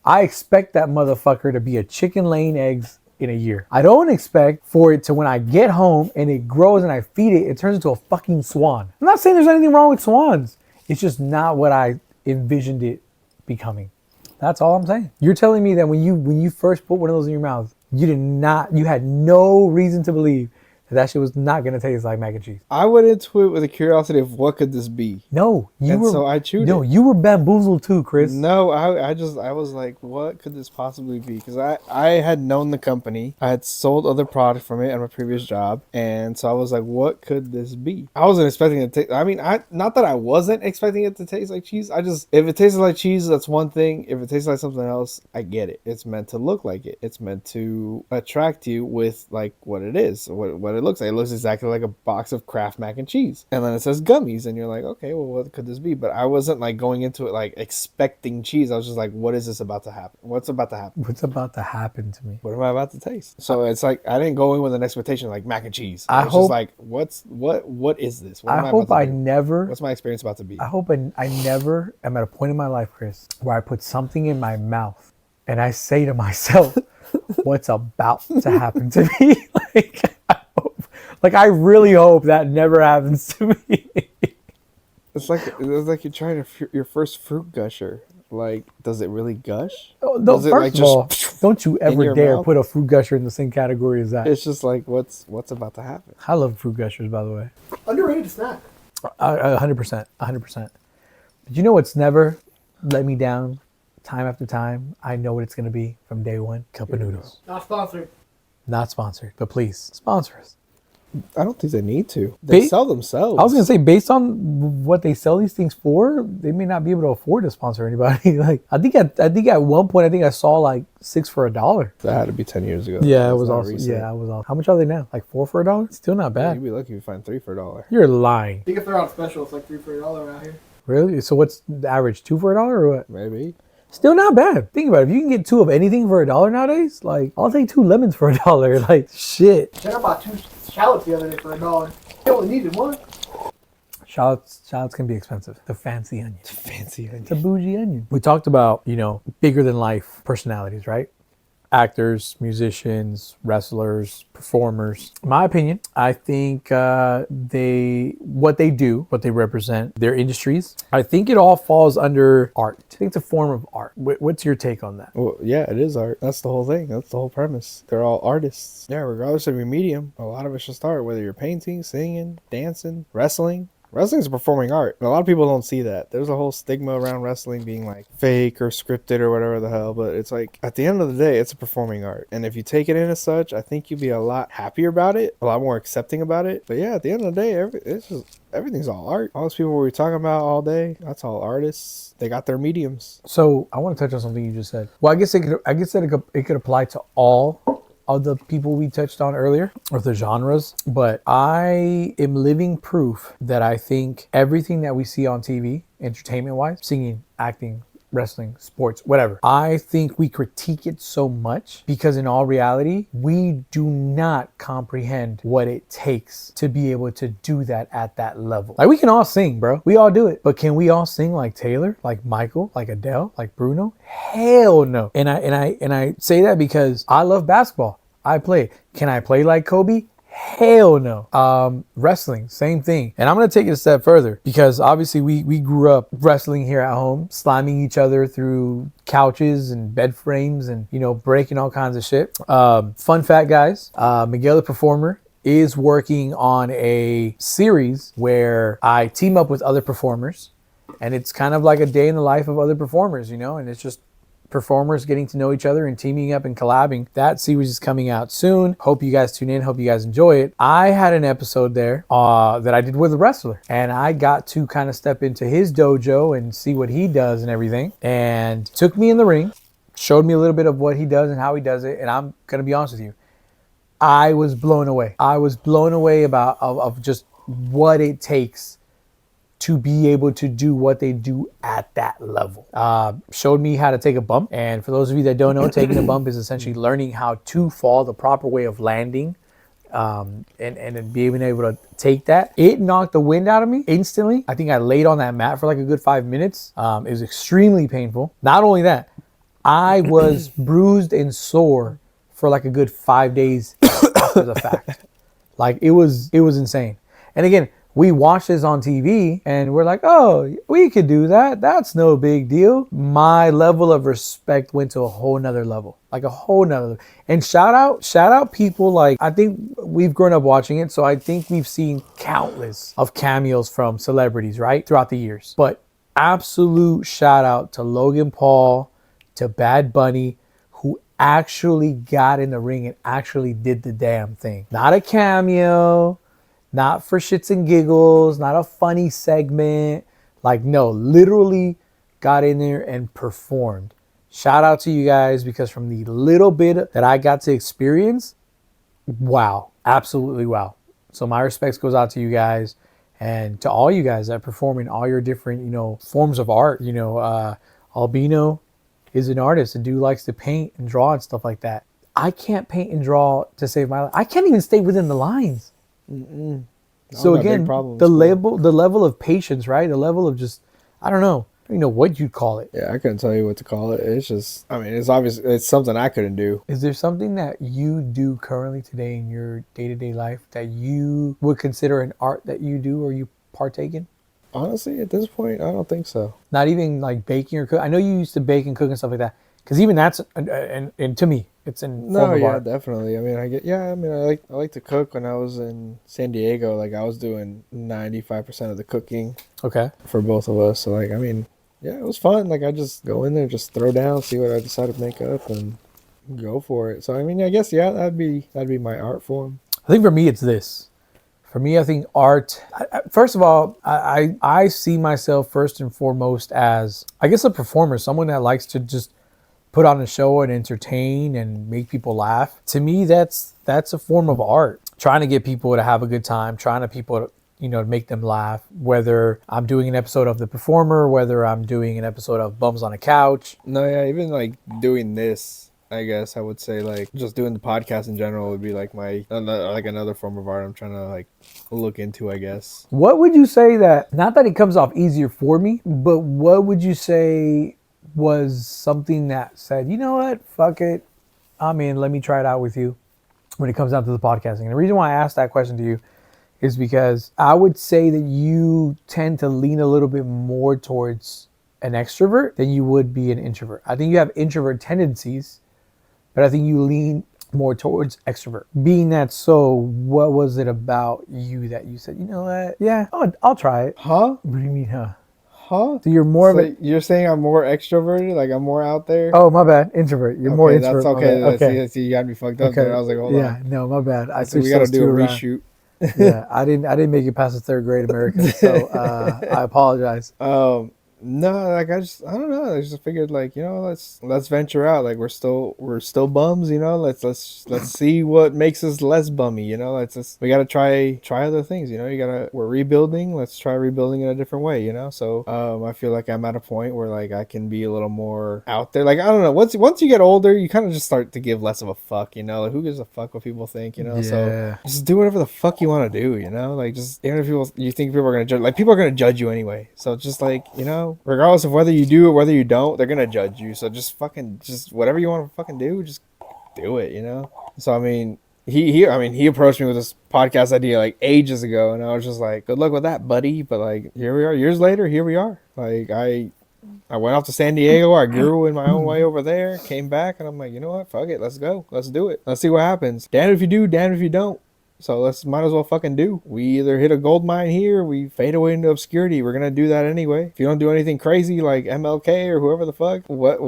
I expect that motherfucker to be a chicken laying eggs in a year. I don't expect for it to, when I get home and it grows and I feed it, it turns into a fucking swan. I'm not saying there's anything wrong with swans. It's just not what I envisioned it becoming. That's all I'm saying. You're telling me that when you first put one of those in your mouth, you had no reason to believe that shit was not gonna taste like mac and cheese. I went into it with a curiosity of what could this be. No, So I chewed No, it. you were bamboozled too, Chris. No, I was like, what could this possibly be? Because I had known the company. I had sold other products from it at my previous job. And so I was like, what could this be? I wasn't expecting it to taste. I mean, not that I wasn't expecting it to taste like cheese. If it tasted like cheese, that's one thing. If it tastes like something else, I get it. It's meant to look like it. It's meant to attract you with like what it is, what it looks like. It looks exactly like a box of Kraft mac and cheese. And then it says gummies. And you're like, okay, well, what could this be? But I wasn't like going into it like expecting cheese. I was just like, what is this about to happen? What's about to happen? What's about to happen to me? What am I about to taste? So it's like I didn't go in with an expectation like mac and cheese. I was hope- just like, what is this? What am I about hope to I do? never, What's my experience about to be? I hope I never am at a point in my life, Chris, where I put something in my mouth and I say to myself, what's about to happen to me? I really hope that never happens to me. It's like you're trying your first fruit gusher. Like, does it really gush? No, Does it, first like, of all, don't you in ever your dare mouth? put a fruit gusher in the same category as that. It's just like what's about to happen. I love fruit gushers, by the way. Underrated snack. 100%, 100%. But you know what's never let me down time after time? I know what it's going to be from day one. Cup of noodles. Not sponsored. Not sponsored, but please sponsor us. I don't think they need to. They sell themselves. I was gonna say, based on what they sell these things for, they may not be able to afford to sponsor anybody. Like, I think at one point, I saw like 6 for $1. That had to be 10 years ago. Yeah, it That's was not also. recent. Yeah, it was also. How much are they now? Like 4 for $1? Still not Yeah, bad. you'd be lucky if you find 3 for $1. You're lying. I think if they're on special, it's like 3 for $1 around here. Really? So what's the average? 2 for $1 or what? Maybe. Still not bad. Think about it. If you can get 2 of anything for $1 nowadays, like I'll take 2 lemons for $1. Like shit. Then I bought 2 shallots the other day for $1. I only needed 1. Shallots can be expensive. The fancy onion. Fancy It's a bougie onion. We talked about, bigger than life personalities, right? Actors, musicians, wrestlers, performers. In my opinion, I think what they do, what they represent, their industries, I think it all falls under art. I think it's a form of art. What's your take on that? Well, yeah, it is art. That's the whole thing. That's the whole premise. They're all artists. Yeah, regardless of your medium, a lot of it's just art. Whether you're painting, singing, dancing, wrestling. Wrestling is performing art. A lot of people don't see that. There's a whole stigma around wrestling being like fake or scripted or whatever the hell. But it's like, at the end of the day, it's a performing art. And if you take it in as such, I think you'd be a lot happier about it, a lot more accepting about it. But yeah, at the end of the day, everything's all art. All those people we're talking about all day, that's all artists. They got their mediums. So I want to touch on something you just said. Well, I guess that it could apply to all of the people we touched on earlier, or the genres, but I am living proof that I think everything that we see on TV, entertainment wise, singing, acting, wrestling, sports, whatever, I think we critique it so much because in all reality, we do not comprehend what it takes to be able to do that at that level. Like, we can all sing, bro. We all do it. But can we all sing like Taylor, like Michael, like Adele, like Bruno? Hell no. And I say that because I love basketball. I play. Can I play like Kobe? Hell no. Wrestling, same thing. And I'm going to take it a step further because obviously we grew up wrestling here at home, slamming each other through couches and bed frames and, breaking all kinds of shit. Fun fact, guys, Miguel the Performer is working on a series where I team up with other performers, and it's kind of like a day in the life of other performers, and it's just performers getting to know each other and teaming up and collabing. That series is coming out soon. Hope you guys tune in. Hope you guys enjoy it. I had an episode there that I did with a wrestler, and I got to kind of step into his dojo and see what he does and everything, and took me in the ring, showed me a little bit of what he does and how he does it. And I'm going to be honest with you, I was blown away. I was blown away of just what it takes to be able to do what they do at that level. Showed me how to take a bump. And for those of you that don't know, taking a bump is essentially learning how to fall, the proper way of landing, and being able to take that. It knocked the wind out of me instantly. I think I laid on that mat for like a good 5 minutes. It was extremely painful. Not only that, I was bruised and sore for like a good 5 days after the fact. Like, it was insane. And again, we watch this on TV and we're like, oh, we could do that. That's no big deal. My level of respect went to a whole nother level, like a whole nother level. And shout out people like, I think we've grown up watching it. So I think we've seen countless of cameos from celebrities, right? Throughout the years. But absolute shout out to Logan Paul, to Bad Bunny, who actually got in the ring and actually did the damn thing. Not a cameo, not for shits and giggles, not a funny segment. Like, no, literally got in there and performed. Shout out to you guys, because from the little bit that I got to experience, wow, absolutely wow. So my respects goes out to you guys and to all you guys that perform in all your different, forms of art. Albino is an artist. A dude likes to paint and draw and stuff like that. I can't paint and draw to save my life. I can't even stay within the lines. So again, the level of patience, right? The level of just, I don't even know what you'd call it. Yeah, I couldn't tell you what to call it. It's just, it's obvious. It's something I couldn't do. Is there something that you do currently today in your day-to-day life that you would consider an art that you do or you partake in? Honestly, at this point, I don't think so. Not even like baking or cook. I know you used to bake and cook and stuff like that, because even that's, and to me, it's in form of art. Definitely. I like to cook. When I was in San Diego, like, I was doing 95% of the cooking. Okay. For both of us. So it was fun. Like, I just go in there, just throw down, see what I decide to make up, and go for it. So I guess that'd be my art form. I think for me it's this. For me, I think art. First of all, I see myself first and foremost as, I guess, a performer, someone that likes to just put on a show and entertain and make people laugh. To me, that's a form of art. Trying to get people to have a good time, trying to people to, make them laugh. Whether I'm doing an episode of The Performer, whether I'm doing an episode of Bums on a Couch. No, yeah, even like doing this, I guess I would say like just doing the podcast in general would be like my like another form of art I'm trying to like look into, I guess. What would you say that, not that it comes off easier for me, but what would you say was something that said, you know what, fuck it, I'm in, let me try it out with you when it comes down to the podcasting? And the reason why I asked that question to you is because I would say that you tend to lean a little bit more towards an extrovert than you would be an introvert. I think you have introvert tendencies, but I think you lean more towards extrovert. Being that so, what was it about you that you said, you know what? Yeah, I'll try it. Huh? What do you mean, huh? Huh? So you're more So of a... you're saying I'm more extroverted? Like I'm more out there? Oh, my bad. Introvert. You're more introvert. That's okay. My bad. Okay. See, you got me fucked up there. I was like, hold Yeah, on. no, my bad. I So we switched got to those do two a around. reshoot. Yeah, I didn't make it past the third grade American, so I apologize. No, like I don't know. I just figured like, let's venture out. Like we're still bums, Let's see what makes us less bummy, we gotta try other things, we're rebuilding. Let's try rebuilding in a different way, So I feel like I'm at a point where like I can be a little more out there. Like I don't know. Once you get older, you kind of just start to give less of a fuck, Like who gives a fuck what people think, Yeah. So just do whatever the fuck you want to do, Like just even if you think people are gonna judge, like people are gonna judge you anyway. So just like regardless of whether you do or whether you don't, they're gonna judge you. So just whatever you want to fucking do, just do it, So I mean, he approached me with this podcast idea like ages ago, and I was just like, good luck with that, buddy. But like here we are, years later, here we are. Like I went off to San Diego, I grew in my own way over there, came back, and I'm like, you know what, fuck it, let's go, let's do it, let's see what happens. Damn if you do, damn if you don't. So might as well fucking do. We either hit a gold mine here, we fade away into obscurity. We're gonna do that anyway. If you don't do anything crazy like MLK or whoever the fuck, what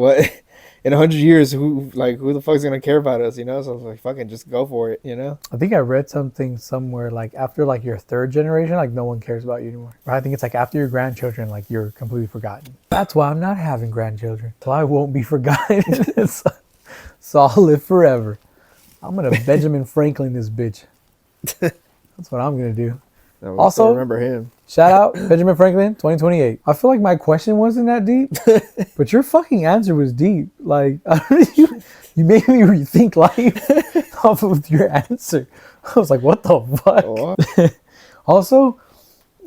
in 100 years, who the fuck's gonna care about us, So I was like, fucking just go for it, I think I read something somewhere like after like your third generation, like no one cares about you anymore. Or I think it's like after your grandchildren, like you're completely forgotten. That's why I'm not having grandchildren. So I won't be forgotten. So I'll live forever. I'm gonna Benjamin Franklin this bitch. That's what I'm gonna do. No, Also, remember him. Shout out Benjamin Franklin, 2028. I feel like my question wasn't that deep, but your fucking answer was deep. Like you made me rethink life off of your answer. I was like, what the fuck? Oh. Also,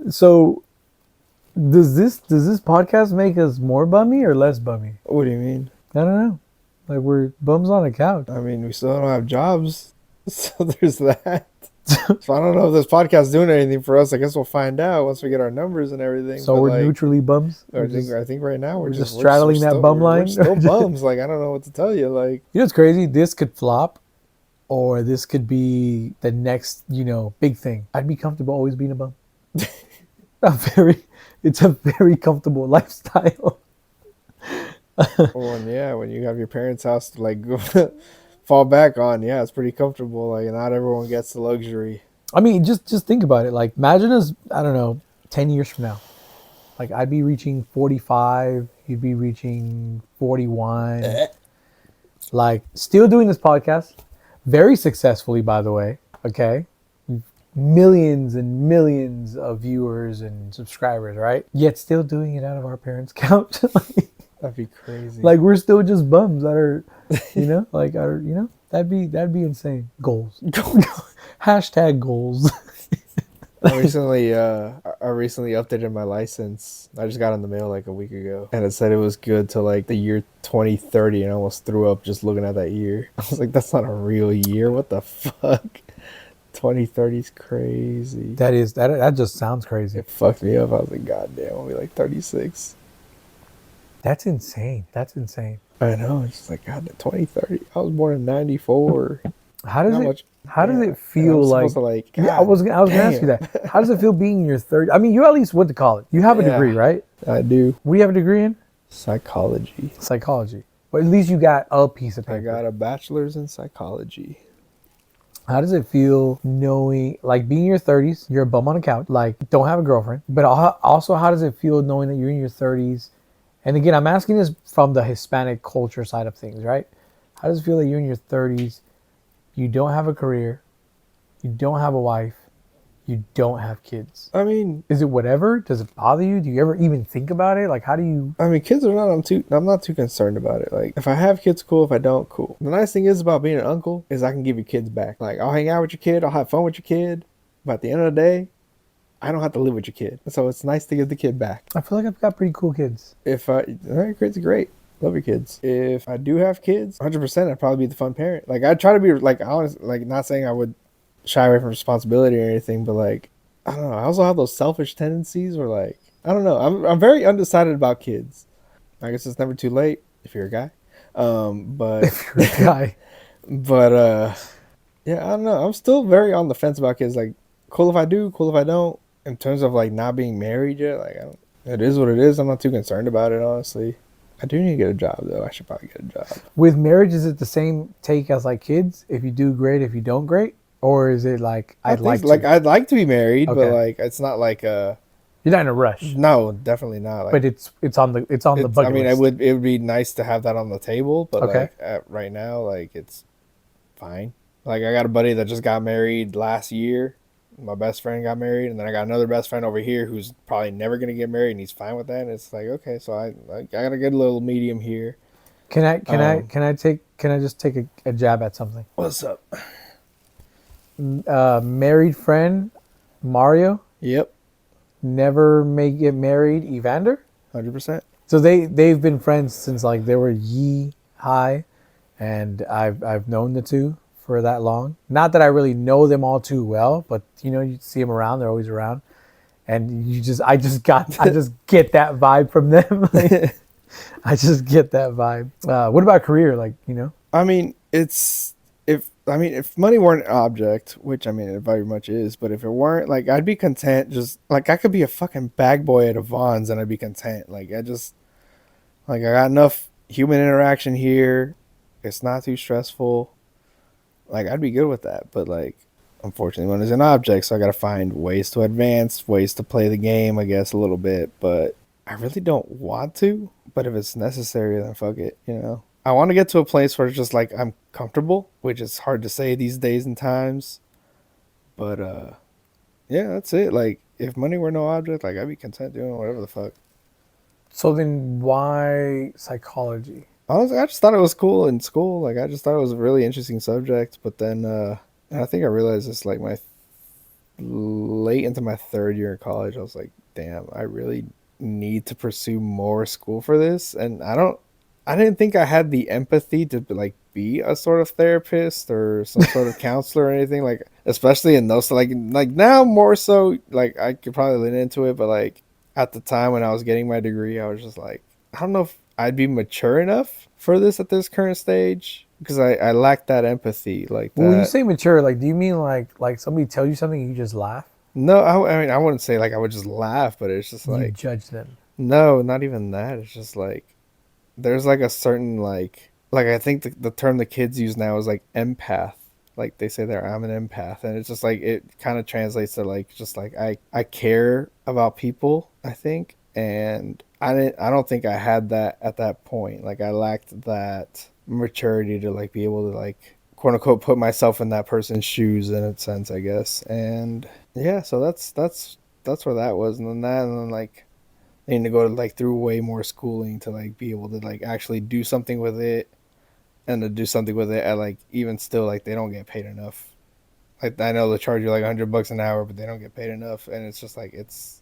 so does this podcast make us more bummy or less bummy? What do you mean? I don't know. Like we're bums on a couch. I mean, we still don't have jobs, so there's that. So I don't know if this podcast is doing anything for us. I guess we'll find out once we get our numbers and everything. So we're neutrally bums. I think right now we're just straddling that bum line. We're still bums. Like I don't know what to tell you. Like you know what's crazy? This could flop, or this could be the next big thing. I'd be comfortable always being a bum. It's a very comfortable lifestyle. Well, yeah, when you have your parents' house to like go fall back on, yeah, it's pretty comfortable. Like not everyone gets the luxury. I mean, just think about it. Like imagine us, I don't know, 10 years from now. Like I'd be reaching 45, you'd be reaching 41. Like still doing this podcast, very successfully, by the way. Okay, millions and millions of viewers and subscribers, right? Yet still doing it out of our parents' couch. That'd be crazy. Like we're still just bums that are, that'd be insane. Goals. Hashtag goals. I recently updated my license. I just got in the mail like a week ago, and it said it was good till like the year 2030, and I almost threw up just looking at that year. I was like, that's not a real year. What the fuck? 2030 is crazy. That just sounds crazy. It fucked me up. I was like, god damn, I'll be like 36. That's insane. I know. It's just like, god, 2030. I was born in 94. How does it feel like? God, I was gonna ask you that. How does it feel being in your 30s? I mean, you at least went to college. You have a degree, right? I do. What do you have a degree in? Psychology. But at least you got a piece of paper. I got a bachelor's in psychology. How does it feel knowing, like being in your 30s, you're a bum on a couch, like don't have a girlfriend, but also how does it feel knowing that you're in your 30s? And again, I'm asking this from the Hispanic culture side of things, right? How does it feel that you're in your 30s, you don't have a career, you don't have a wife, you don't have kids? I mean, Is it whatever? Does it bother you? Do you ever even think about it? Like, how do you? kids are not. I'm not too concerned about it. Like, if I have kids, cool. If I don't, cool. The nice thing is about being an uncle is I can give your kids back. Like, I'll hang out with your kid. I'll have fun with your kid. But at the end of the day, I don't have to live with your kid. So it's nice to give the kid back. I feel like I've got pretty cool kids. If your kids are great. Love your kids. If I do have kids, 100%, I'd probably be the fun parent. Like, I'd try to be like honest. Like, not saying I would shy away from responsibility or anything, but like, I don't know. I also have those selfish tendencies where like, I don't know. I'm very undecided about kids. I guess it's never too late if you're a guy. But If you're a guy, but yeah, I don't know. I'm still very on the fence about kids. Like, cool if I do, cool if I don't. In terms of like not being married yet, like it is what it is. I'm not too concerned about it, honestly. I do need to get a job though. I should probably get a job. with marriage, is it the same take as like kids? If you do great, if you don't great, or is it like I I'd think like to? like I'd like to be married, but Okay. like it's not like You're not in a rush, no, definitely not. Like, but it's on the it's, bucket I mean, list. it would be nice to have that on the table, but Okay. like right now, like it's fine. Like I got a buddy that just got married last year. My best friend got married, and then I got another best friend over here who's probably never gonna get married, and he's fine with that. And it's like, okay, so I got a good little medium here. Can I Um, can I just take a jab at something? What's up? Married friend Mario Yep, never may get married. Evander. 100%. So they've been friends since like they were ye high, and I've known the two for that long. Not that I really know them all too well, but you know you see them around; they're always around, and I just get that vibe from them. Like, I just get that vibe. What about career? Like you know, I mean, if money weren't an object, which I mean it very much is, but if it weren't, like I'd be content. Just like I could be a fucking bag boy at a Vons and I'd be content. Like I got enough human interaction here. It's not too stressful. Like I'd be good with that. But like, unfortunately, money's an object, so I gotta find ways to advance, ways to play the game. I guess a little bit, but I really don't want to. But if it's necessary, then fuck it. You know. I want to get to a place where it's just like I'm comfortable, which is hard to say these days and times. But yeah, that's it. Like if money were no object, like I'd be content doing whatever the fuck. so then why psychology? Honestly, I just thought it was cool in school. Like I just thought it was a really interesting subject. But then and I think I realized it's like my late into my third year in college. I was like, damn, I really need to pursue more school for this. And I didn't think I had the empathy to like be a sort of therapist or some sort of counselor or anything, like especially in those like now more so, like I could probably lean into it, but like at the time when I was getting my degree, I was just like, I don't know if I'd be mature enough for this at this current stage because I lack that empathy like that. When you say mature, like do you mean like somebody tells you something and you just laugh? No, I mean I wouldn't say like I would just laugh, but it's just You like judge them. no, not even that. It's just like there's like a certain like I think the term the kids use now is like empath. Like they say there, I'm an empath, and it's just like it kind of translates to like just like I care about people. I think, and I don't think I had that at that point. Like I lacked that maturity to like be able to like quote unquote put myself in that person's shoes in a sense, I guess. And yeah, so that's where that was, and then like I need to go to like through way more schooling to like be able to like actually do something with it and to do something with it at like even still like they don't get paid enough. Like I know they charge you like $100 an hour, but they don't get paid enough, and it's just like it's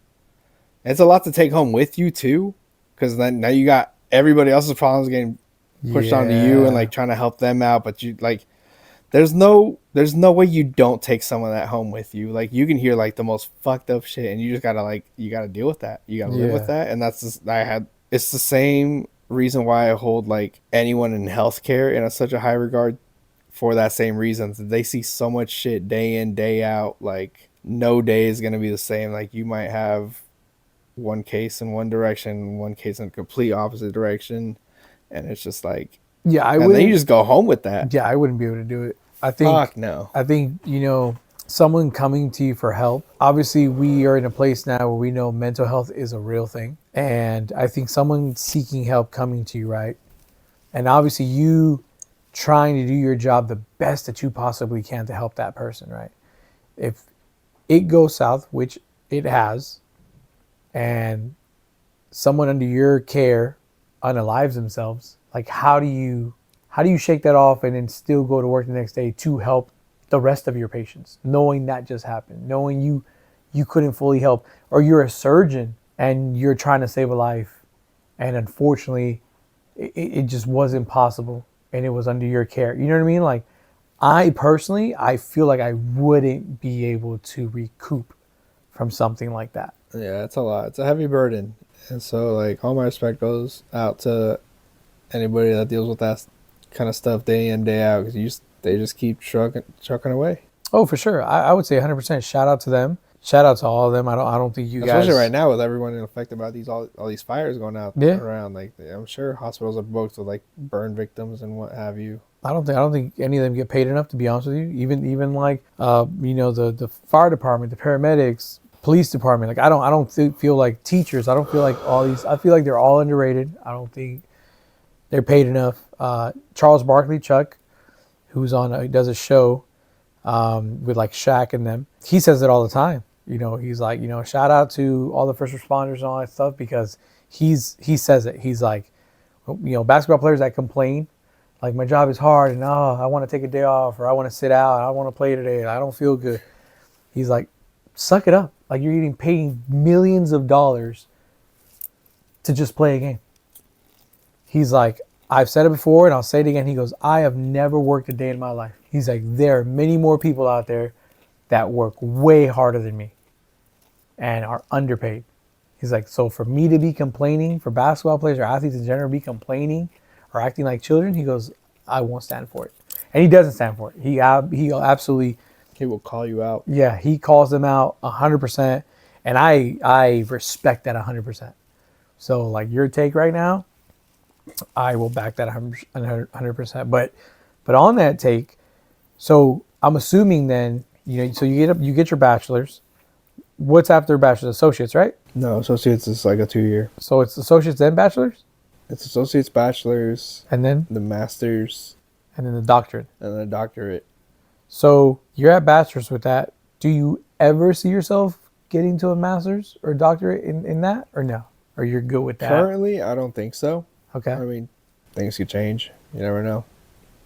a lot to take home with you too, because then now you got everybody else's problems getting pushed onto you and like trying to help them out, but you like there's no way you don't take some of that home with you. Like you can hear like the most fucked up shit, and you just gotta like you gotta deal with that. You gotta live with that, and that's just It's the same reason why I hold like anyone in healthcare in such a high regard for that same reason. They see so much shit day in day out. Like no day is gonna be the same. Like you might have one case in one direction, one case in a complete opposite direction, and it's just like Yeah, and then you just go home with that. Yeah, I wouldn't be able to do it. I think Fuck no. I think, someone coming to you for help. Obviously, we are in a place now where we know mental health is a real thing. And I think someone seeking help coming to you, right? And obviously, you trying to do your job the best that you possibly can to help that person, right? If it goes south, which it has, and someone under your care unalives themselves, like how do you shake that off and then still go to work the next day to help the rest of your patients, knowing that just happened, knowing you couldn't fully help, or you're a surgeon and you're trying to save a life, and unfortunately, it just wasn't possible, and it was under your care. You know what I mean? Like, I personally, I feel like I wouldn't be able to recoup from something like that. Yeah, it's a lot. It's a heavy burden. And so, like, all my respect goes out to anybody that deals with that kind of stuff day in, day out, because they just keep trucking away. Oh, for sure. I would say 100% shout out to them. Shout out to all of them. I don't think you Especially guys, right now with everyone affected by all these fires going out Yeah. around. Like, I'm sure hospitals are booked with like burn victims and what have you. I don't think any of them get paid enough, to be honest with you. Even like the fire department, the paramedics, police department. Like, I don't feel like teachers. I don't feel like all these. I feel like they're all underrated. I don't think they're paid enough. Charles Barkley, Chuck, who's on does a show with like Shaq and them. He says it all the time. He's like, shout out to all the first responders and all that stuff, because he says it. He's like, basketball players that complain, like, my job is hard and I want to take a day off, or I want to sit out, I want to play today, I don't feel good. He's like, suck it up. Like, you're getting paid millions of dollars to just play a game. He's like, I've said it before and I'll say it again. He goes, I have never worked a day in my life. He's like, there are many more people out there that work way harder than me and are underpaid. He's like, so for me to be complaining, for basketball players or athletes in general to be complaining or acting like children, he goes, I won't stand for it. And he doesn't stand for it. He absolutely, He will call you out. yeah, he calls them out 100%. And I respect that 100%. So, like, your take right now, I will back that 100%. But on that take, so I'm assuming then, so you get your bachelor's. What's after bachelor's? Associates, right? No, associates is like a 2-year. So it's associates then bachelor's, It's associates, bachelor's, and then the master's, the doctorate. and the doctorate. So you're at bachelor's with that. Do you ever see yourself getting to a master's or doctorate in that, or no? Or you're good with that? Currently, I don't think so. Okay. I mean, things could change. You never know.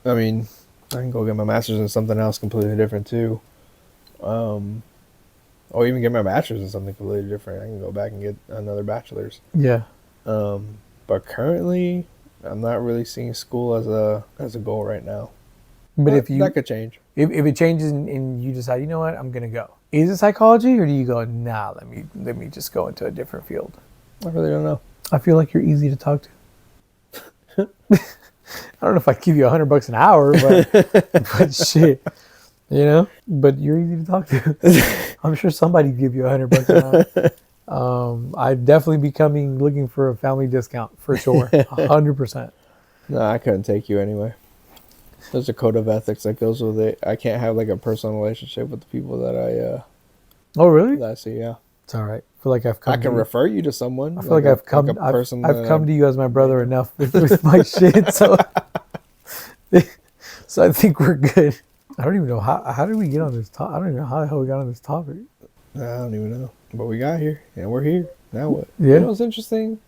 I mean, I can go get my master's in something else completely different too. Or even get my bachelor's in something completely different. I can go back and get another bachelor's. Yeah. But currently, I'm not really seeing school as a goal right now. But if that could change. if it changes and you decide, you know what, I'm gonna go. Is it psychology, or do you go, nah, let me just go into a different field? I really don't know. I feel like you're easy to talk to. I don't know if I'd give you $100 an hour, but shit, But you're easy to talk to. I'm sure somebody'd give you $100 an hour. I'd definitely be looking for a family discount for sure, 100%. No, I couldn't take you anyway. There's a code of ethics that goes with it. I can't have like a personal relationship with the people that Oh, really? I see. Yeah, It's all right. I feel like I've come. I can refer you to someone. I feel like I've come. a person I've come to you as my brother enough with my shit. So I think we're good. I don't even know how did we get on this topic. I don't even know how the hell we got on this topic. I don't even know, but we got here and we're here. Now what? Yeah. You know what's interesting?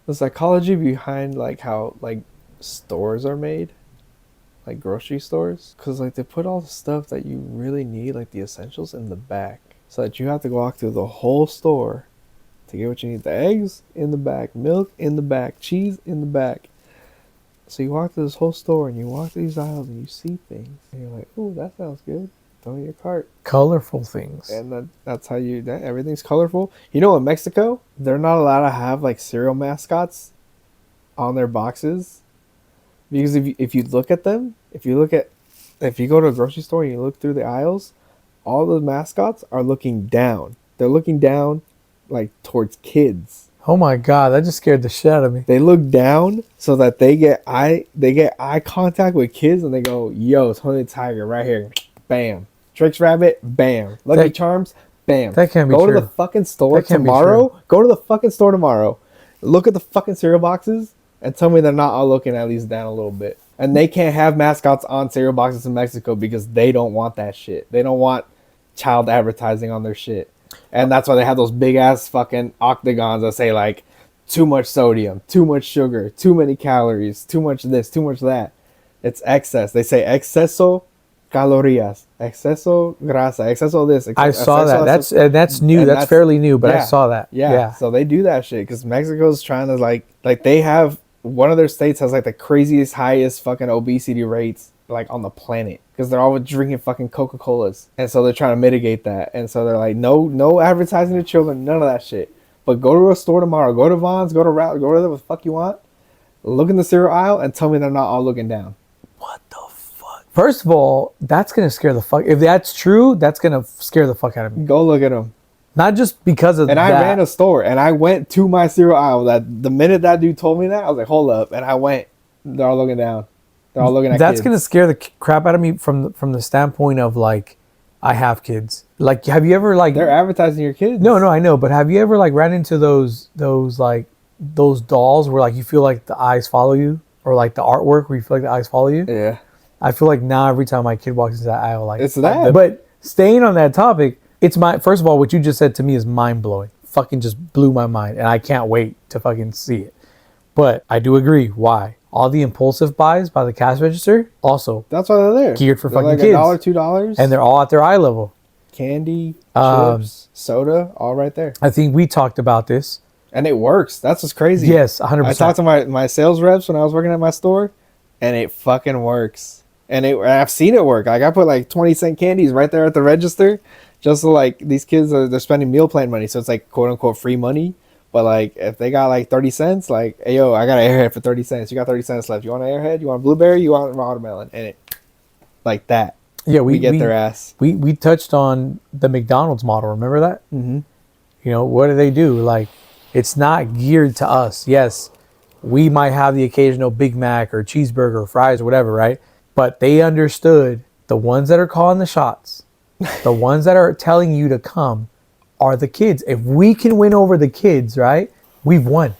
The psychology behind like how like stores are made, like grocery stores, because like they put all the stuff that you really need, like the essentials, in the back, so that you have to walk through the whole store to get what you need. The eggs in the back, milk in the back, cheese in the back. So you walk through this whole store and you walk through these aisles and you see things and you're like, "Ooh, that sounds good." Throw in your cart. Colorful things. And that's how everything's colorful. You know, in Mexico, they're not allowed to have like cereal mascots on their boxes, because if you look at them, if you go to a grocery store and you look through the aisles, all the mascots are looking down. They're looking down, like towards kids. Oh my god, that just scared the shit out of me. They look down so that they get eye contact with kids, and they go, "Yo, Tony the Tiger right here." Bam. Tricks Rabbit. Bam. Lucky That- Charms. Bam. That can't be Go true. to the fucking store That can't be tomorrow. Go to the fucking store tomorrow. Look at the fucking cereal boxes and tell me they're not all looking at least down a little bit. And they can't have mascots on cereal boxes in Mexico because they don't want that shit. They don't want child advertising on their shit. And that's why they have those big ass fucking octagons that say like too much sodium, too much sugar, too many calories, too much this, too much that. It's excess. They say exceso calorías, exceso grasa, exceso this. I saw that. exceso- That's new. and That's fairly new, but I yeah, saw that. Yeah. So they do that shit because Mexico's trying to like they have one of their states has like the craziest, highest fucking obesity rates like on the planet because they're all drinking fucking Coca-Colas, and so they're trying to mitigate that. And so they're like, no advertising to children, none of that shit. But go to a store tomorrow, go to Vons, go to Route, go to whatever the fuck you want. Look in the cereal aisle and tell me they're not all looking down. What the fuck? First of all, that's gonna scare the fuck. If that's true, that's gonna scare the fuck out of me. Go look at them. Not just because of And that. I ran a store and I went to my cereal aisle. That the minute that dude told me that, I was like, hold up. And I went. They're all looking down. They're all looking at That's kids. gonna scare the crap out of me from the standpoint of like, I have kids. Like, have you ever like? They're advertising your kids. No, I know, but have you ever like ran into those dolls where like you feel like the eyes follow you, or like the artwork where you feel like the eyes follow you? Yeah. I feel like now every time my kid walks into that aisle, like It's that. But staying on that topic, it's first of all, what you just said to me is mind blowing. Fucking just blew my mind, and I can't wait to fucking see it. But I do agree. Why? All the impulsive buys by the cash register also, That's why they're there. Geared for They're fucking like kids. $1, $2. and they're all at their eye level. Candy, Um, chips, soda, all right there. I think we talked about this. And it works. That's what's crazy. Yes, 100%. I talked to my sales reps when I was working at my store, and it fucking works. And I've seen it work. Like I put like 20-cent candies right there at the register, just so like these kids they're spending meal plan money, so it's like quote unquote free money. But like if they got like 30 cents, like hey yo, I got an airhead for 30 cents. You got 30 cents left. You want an airhead? You want a blueberry? You want watermelon? And it like that. Yeah, We get their ass. We touched on the McDonald's model. Remember that? Mm-hmm. You know, what do they do? Like, it's not geared to us. Yes, we might have the occasional Big Mac or cheeseburger or fries or whatever, right? But they understood the ones that are calling the shots, the ones that are telling you to come are the kids. If we can win over the kids, right, we've won.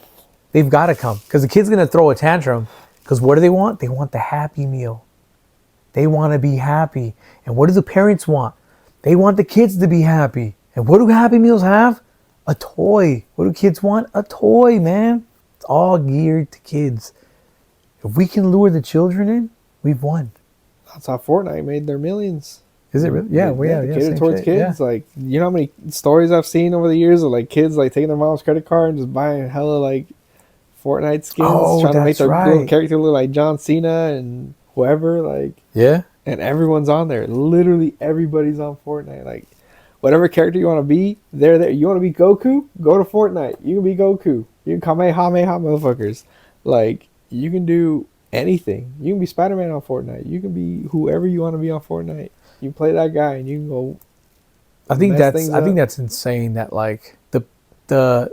They've got to come because the kid's going to throw a tantrum because what do they want? They want the Happy Meal. They want to be happy. And what do the parents want? They want the kids to be happy. And what do Happy Meals have? A toy. What do kids want? A toy, man. It's all geared to kids. If we can lure the children in, we've won. That's how Fortnite made their millions. Is it really? Yeah, They catered same towards shit, kids. Like you know how many stories I've seen over the years of like kids like taking their mom's credit card and just buying hella like Fortnite skins, Oh, trying to make that's their little right. character look like John Cena and whoever. Like, Yeah. and everyone's on there. Literally everybody's on Fortnite. Like, whatever character you want to be, they're there. You want to be Goku? Go to Fortnite. You can be Goku. You can Kamehameha motherfuckers. Like, you can do anything. You can be Spider-Man on Fortnite. You can be whoever you want to be on Fortnite. You play that guy and you can go. I think mess that's things I think up. that's insane that like the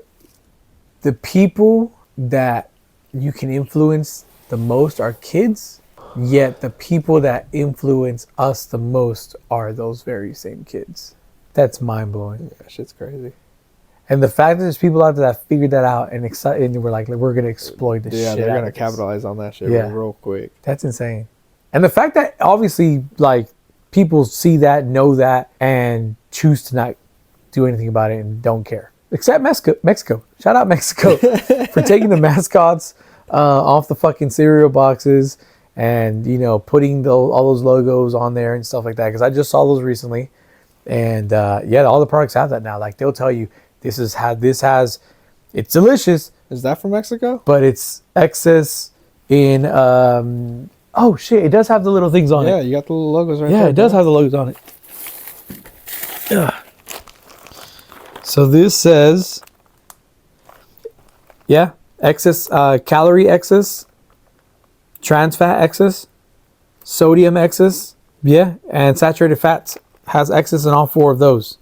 people that you can influence the most are kids, yet the people that influence us the most are those very same kids. That's mind blowing. That shit's crazy. And the fact that there's people out there that figured that out and excited and we're like we're gonna exploit the Yeah, shit. they're out gonna of this. capitalize on that shit Yeah. real quick. That's insane. And the fact that obviously like people see that, know that, and choose to not do anything about it and don't care. Except Mexico. Shout out Mexico for taking the mascots off the fucking cereal boxes and, you know, putting all those logos on there and stuff like that. Because I just saw those recently. And yeah, all the products have that now. Like they'll tell you this has, it's delicious, Is that from Mexico? but it's excess in, oh shit, it does have the little things on it. Yeah, you got the little logos right Yeah, there. it does bro. have the logos on it. Ugh. So this says, yeah, excess, calorie excess, trans fat excess, sodium excess, yeah, and saturated fats has excess in all four of those.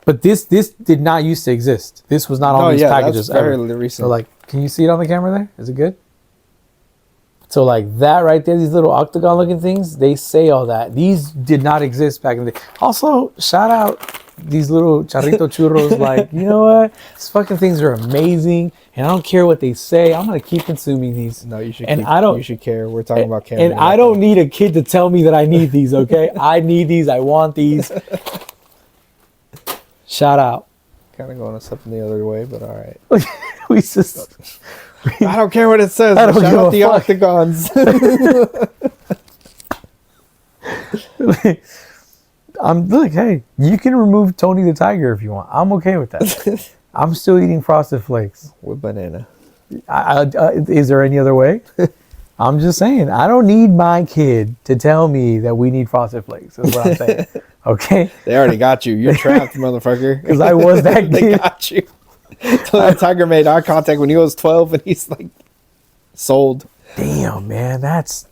But this did not used to exist. This was not on these packages that's very ever. recent. So like, can you see it on the camera there? Is it good? So like that right there, these little octagon looking things, they say all that. These did not exist back in the day. Also, shout out these little charrito churros. Like, you know what? These fucking things are amazing. And I don't care what they say. I'm going to keep consuming these. No, you should. And I don't- You should care. We're talking about Canada. And I don't need a kid to tell me that I need these, okay? I need these. I want these. Shout out. Kind of going on something the other way, but all right. We just... I don't care what it says. I don't Shout give out a the fuck. octagons. I'm like, hey, you can remove Tony the Tiger if you want. I'm okay with that. I'm still eating Frosted Flakes. With banana. Is there any other way? I'm just saying, I don't need my kid to tell me that we need Frosted Flakes. Is what I'm saying. Okay? They already got you. You're trapped, motherfucker. Because I was that They kid. got you. So the tiger made eye contact when he was 12, and he's like, sold. Damn, man, that's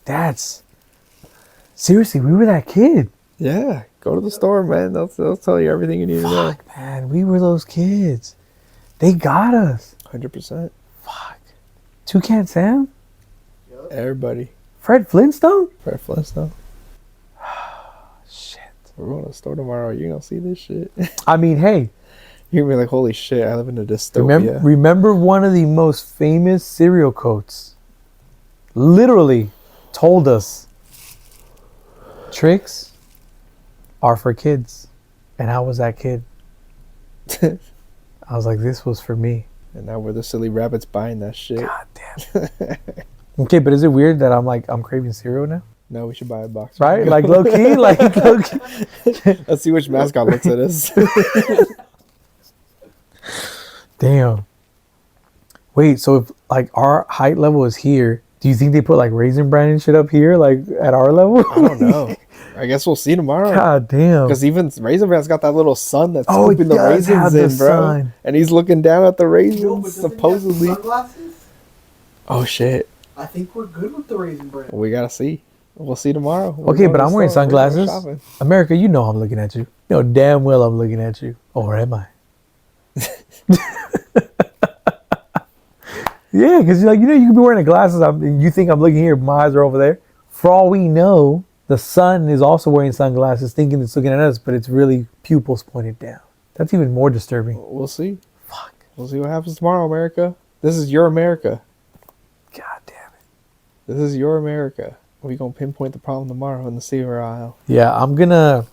seriously, we were that kid. Yeah, go to the store, man. They'll tell you everything you need to know. Fuck, man, we were those kids. They got us. 100%. Fuck. Toucan Sam? Everybody. Fred Flintstone? Fred Flintstone. Shit. We're going to the store tomorrow. You're going to see this shit. I mean, hey, You're going to be like, holy shit, I live in a dystopia. remember one of the most famous cereal quotes literally told us tricks are for kids. And I was that kid. I was like, this was for me. And now we're the silly rabbits buying that shit. God damn. Okay, but is it weird that I'm craving cereal now? No, we should buy a box. Right? Like low key? Like low key. Let's see which mascot looks at us. Damn. Wait, so if like our height level is here, do you think they put like Raisin Bran and shit up here, like at our level? I don't know. I guess we'll see tomorrow. God damn. Because even Raisin Bran's got that little sun that's Oh, it scooping the does have raisins the in, bro. sun. And he's looking down at the No, but raisins, doesn't he have supposedly. sunglasses? Oh, shit. I think we're good with the Raisin Bran. We got to see. We'll see tomorrow. We're Okay, going but to I'm the wearing store. We're going sunglasses. shopping. America, you know I'm looking at you. You know damn well I'm looking at you. Or am I? Yeah, because you're like, you can be wearing the glasses and you think I'm looking here, but my eyes are over there. For all we know, the sun is also wearing sunglasses thinking it's looking at us, but it's really pupils pointed down. That's even more disturbing. We'll see. Fuck. We'll see what happens tomorrow, America. This is your America. God damn it. This is your America. We're going to pinpoint the problem tomorrow in the silver aisle. Yeah, I'm gonna.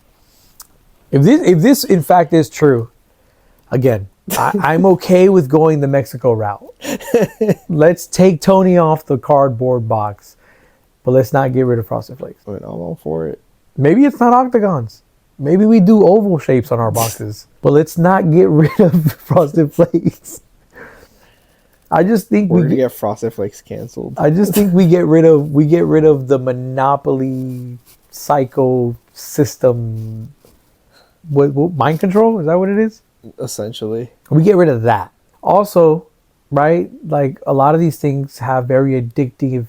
If this in fact is true, again, I'm okay with going the Mexico route. Let's take Tony off the cardboard box, but let's not get rid of Frosted Flakes. But I'm all for it. Maybe it's not octagons. Maybe we do oval shapes on our boxes, but let's not get rid of Frosted Flakes. I just think We're we going to get, get Frosted Flakes canceled. I just think we get rid of the monopoly psycho system. What mind control? Is that what it is? Essentially. We get rid of that. Also, right? Like a lot of these things have very addictive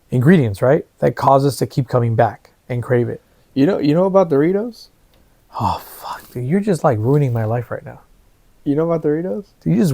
ingredients, right? That cause us to keep coming back and crave it. You know about Doritos? Oh fuck, dude! You're just like ruining my life right now. You know about Doritos? You just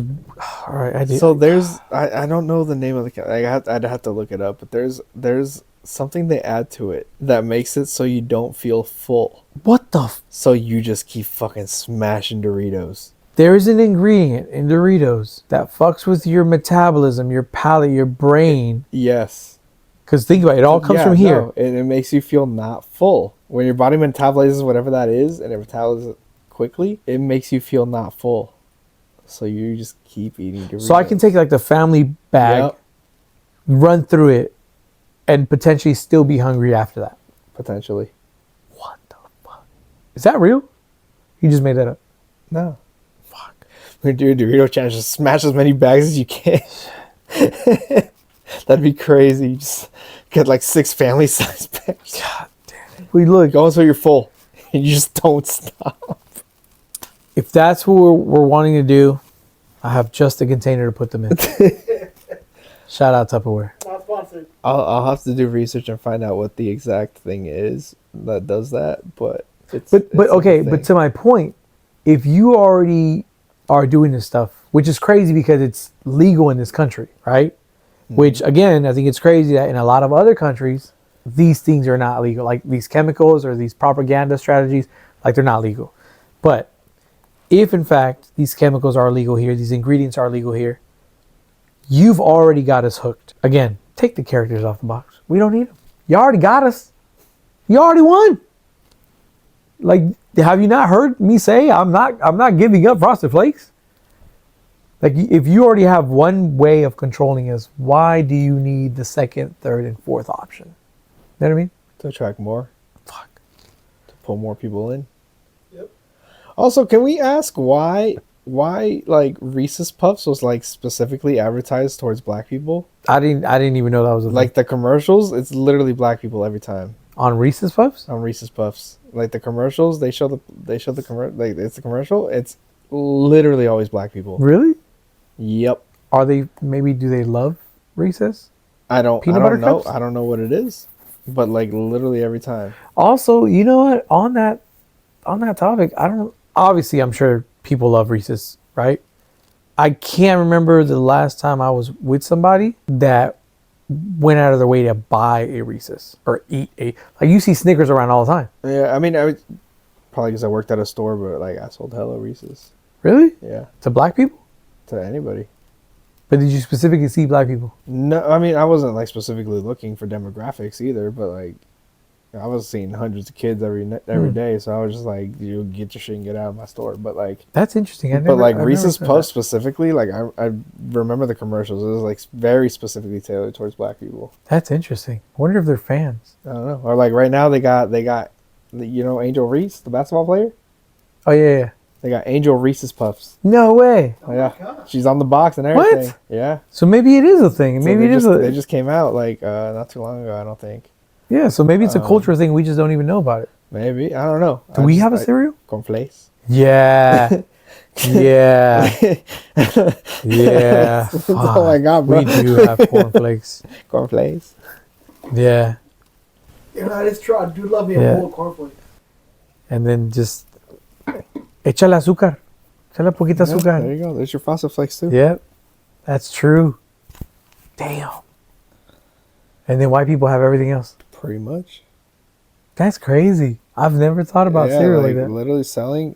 all right. I did. So there's I don't know the name of the I'd have to look it up, but there's something they add to it that makes it so you don't feel full. What the? So you just keep fucking smashing Doritos. There is an ingredient in Doritos that fucks with your metabolism, your palate, your brain. Yes. Because think about it, it all comes Yeah, from here. no, and it makes you feel not full. When your body metabolizes whatever that is, and it metabolizes it quickly, it makes you feel not full. So you just keep eating Doritos. So I can take like the family bag, Yep, run through it, and potentially still be hungry after that. potentially. What the fuck? Is that real? You just made that up. No. Fuck. We're doing Dorito challenge. Just smash as many bags as you can. That'd be crazy. You just get like 6 family size bags. God damn it. We look. Go until you're full. And you just don't stop. If that's what we're wanting to do, I have just a container to put them in. Shout out Tupperware. Not sponsored. I'll have to do research and find out what the exact thing is that does that. But But it's like a okay, thing. but to my point, if you already are doing this stuff, which is crazy because it's legal in this country, right? Which again, I think it's crazy that in a lot of other countries, these things are not legal. Like these chemicals or these propaganda strategies, like they're not legal. But if in fact these chemicals are legal here, these ingredients are legal here, you've already got us hooked. Again, take the characters off the box. We don't need them. You already got us. You already won. Like, have you not heard me say I'm not giving up Frosted Flakes? Like, if you already have one way of controlling us, why do you need the second, third, and fourth option? You know what I mean? To attract more, Fuck. to pull more people in. Yep. Also, can we ask why like Reese's Puffs was like specifically advertised towards black people? I didn't even know that was a Like thing. the commercials, it's literally black people every time On Reese's Puffs. on Reese's Puffs. Like the commercials, they show the like it's a commercial. It's literally always black people. Really? Yep. Are they? Maybe do they love Reese's? I Peanut don't butter know. cups? I don't know what it is, but like literally every time. Also, you know what? On that topic, I don't. Obviously, I'm sure people love Reese's, right? I can't remember the last time I was with somebody that went out of their way to buy a Reese's or eat a. Like you see Snickers around all the time. Yeah, I mean, I would probably because I worked at a store, but like I sold hella Reese's. Really? Yeah, To black people? to anybody. But did you specifically see black people? No, I mean I wasn't like specifically looking for demographics either, but like I was seeing hundreds of kids every day, so I was just like, you get your shit and get out of my store. But like, That's interesting. I've but like never Reese's heard Puffs that. specifically, like I remember the commercials. It was like very specifically tailored towards black people. That's interesting. I wonder if they're fans. I don't know. Or like right now they got you know Angel Reese, the basketball player. Oh yeah. They got Angel Reese's Puffs. No way. Oh Yeah, my gosh. she's on the box and What? everything. Yeah. So maybe it is a thing. So Maybe they it is just, a. They just came out like not too long ago. I don't think. Yeah. So maybe it's a cultural thing. We just don't even know about it. Maybe I don't know. Do we have a cereal? Cornflakes? Yeah. Yeah. Yeah. That's all I got, bro. We do have cornflakes. Cornflakes. Yeah. Yeah, that is true. I do love me a Yeah. bowl of cornflakes. And then just échale azúcar. Échale poquita Yeah, azúcar. there you go. There's your Frosted Flakes too. Yep. That's true. Damn. And then white people have everything else. Pretty much. That's crazy. I've never thought about Yeah, cereal like that. Literally selling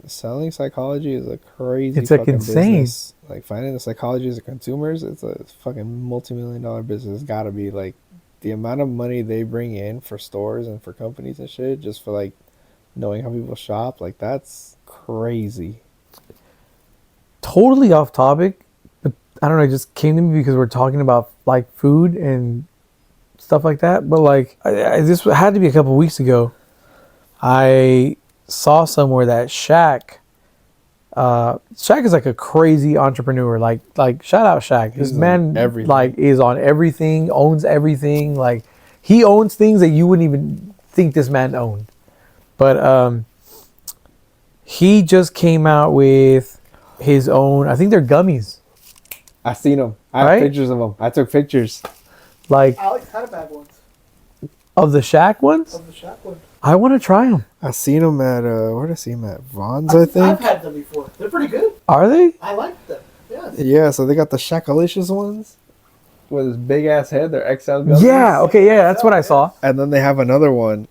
psychology is a crazy. It's, like, fucking insane. business. Like finding the psychology of consumers, it's a fucking multi-million-dollar business. It's gotta be like the amount of money they bring in for stores and for companies and shit, just for like knowing how people shop. Like that's crazy. Totally off topic, but I don't know, it just came to me because we're talking about like food and stuff like that. But like, this had to be a couple weeks ago. I saw somewhere that Shaq is like a crazy entrepreneur. Like shout out Shaq. This He's on man everything. like is on everything, owns everything. Like he owns things that you wouldn't even think this man owned. But he just came out with his own. I think they're gummies. I seen them. I have Right? pictures of them. I took pictures. Like Alex had a bag once of the Shaq ones. of the Shack one. I want to try them. I seen them at where did I see them at? Vons, I think. I've had them before. They're pretty good. Are they? I like them. Yes. Yeah, so they got the Shackalicious ones with this big ass head. They're XL gummies. Yeah. Okay. Yeah. That's what I saw. And then they have another one,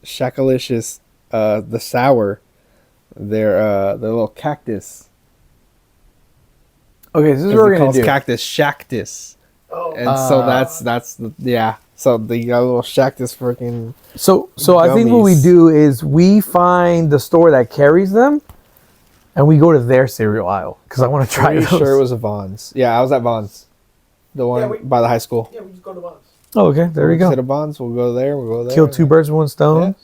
Shackalicious, the sour. They're the little cactus. Okay. This is what Because we're it gonna calls do. cactus Shactus. Oh. And so that's yeah. So they got a little Shactus freaking. So I think what we Gummies. do is we find the store that carries them, and we go to their cereal aisle because I want to try Pretty those. sure it was a Vons. Yeah, I was at Vons, the one Yeah, we- by the high school. Yeah, we just go to Bonds. Oh, okay. There we Instead go. of Vons, we'll go there. We'll go there. Kill two birds with one stone,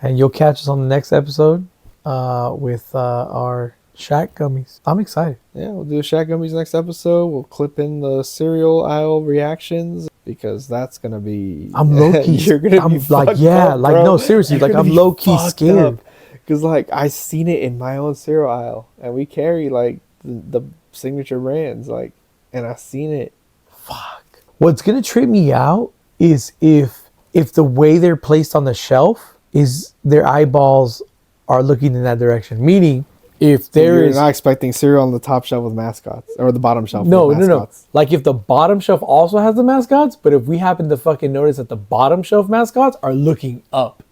and you'll catch us on the next episode with our Shaq gummies. I'm excited. Yeah, we'll do Shaq Gummies next episode. We'll clip in the cereal aisle reactions because that's gonna be. I'm low key. You're gonna I'm be like, fucked yeah, up, like bro. no, seriously, You're like gonna I'm be low key fucked scared. Because like I seen it in my own cereal aisle, and we carry like the signature brands, like, and I seen it. Fuck. What's gonna trip me out is if the way they're placed on the shelf is their eyeballs are looking in that direction. Meaning, if So there you're is not expecting cereal on the top shelf with mascots or the bottom shelf. no, with no, no. mascots. Like if the bottom shelf also has the mascots, but if we happen to fucking notice that the bottom shelf mascots are looking up,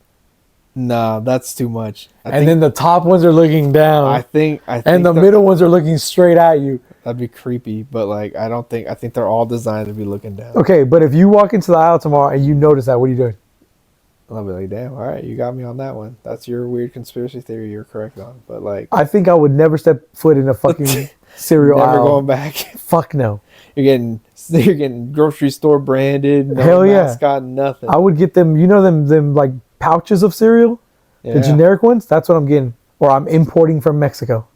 No, that's too much. and then the top ones are looking down, I think and the middle ones are looking straight at you. that'd be creepy. But like, I think they're all designed to be looking down. Okay, but if you walk into the aisle tomorrow and you notice that, what are you doing? I'll be like, damn, all right, you got me on that one. That's your weird conspiracy theory you're correct on. But like, I think I would never step foot in a fucking cereal never aisle. going back. Fuck no. You're getting grocery store branded, no Hell yeah. mascot, nothing. I would get them. You know them like pouches of cereal, the Yeah. generic ones. That's what I'm getting, or I'm importing from Mexico.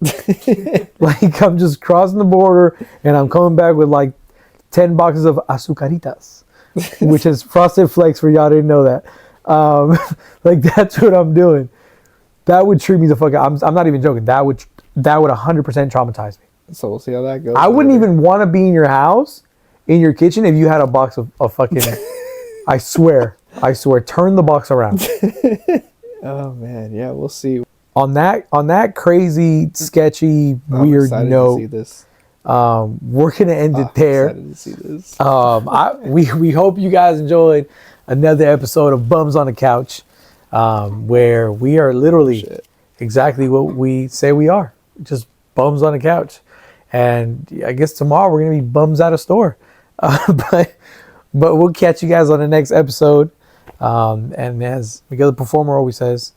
Like I'm just crossing the border and I'm coming back with like 10 boxes of azucaritas, which is frosted flakes for y'all didn't know that. Like that's what I'm doing. That would treat me the fuck out. I'm not even joking. That would 100% traumatize me. So we'll see how that goes. I wouldn't later. even want to be in your house, in your kitchen, if you had a box of fucking. I swear, turn the box around. Oh man, yeah, we'll see. On that crazy, sketchy, I'm weird excited to see note, this. we're gonna end I'm it there. excited to see this. We hope you guys enjoyed another episode of Bums on the Couch, where we are literally Shit. exactly what we say we are, just bums on the couch. And I guess tomorrow we're gonna be bums out of store, but we'll catch you guys on the next episode. And as Miguel the Performer always says,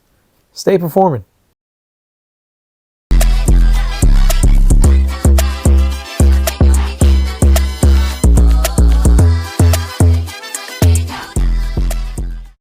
stay performing.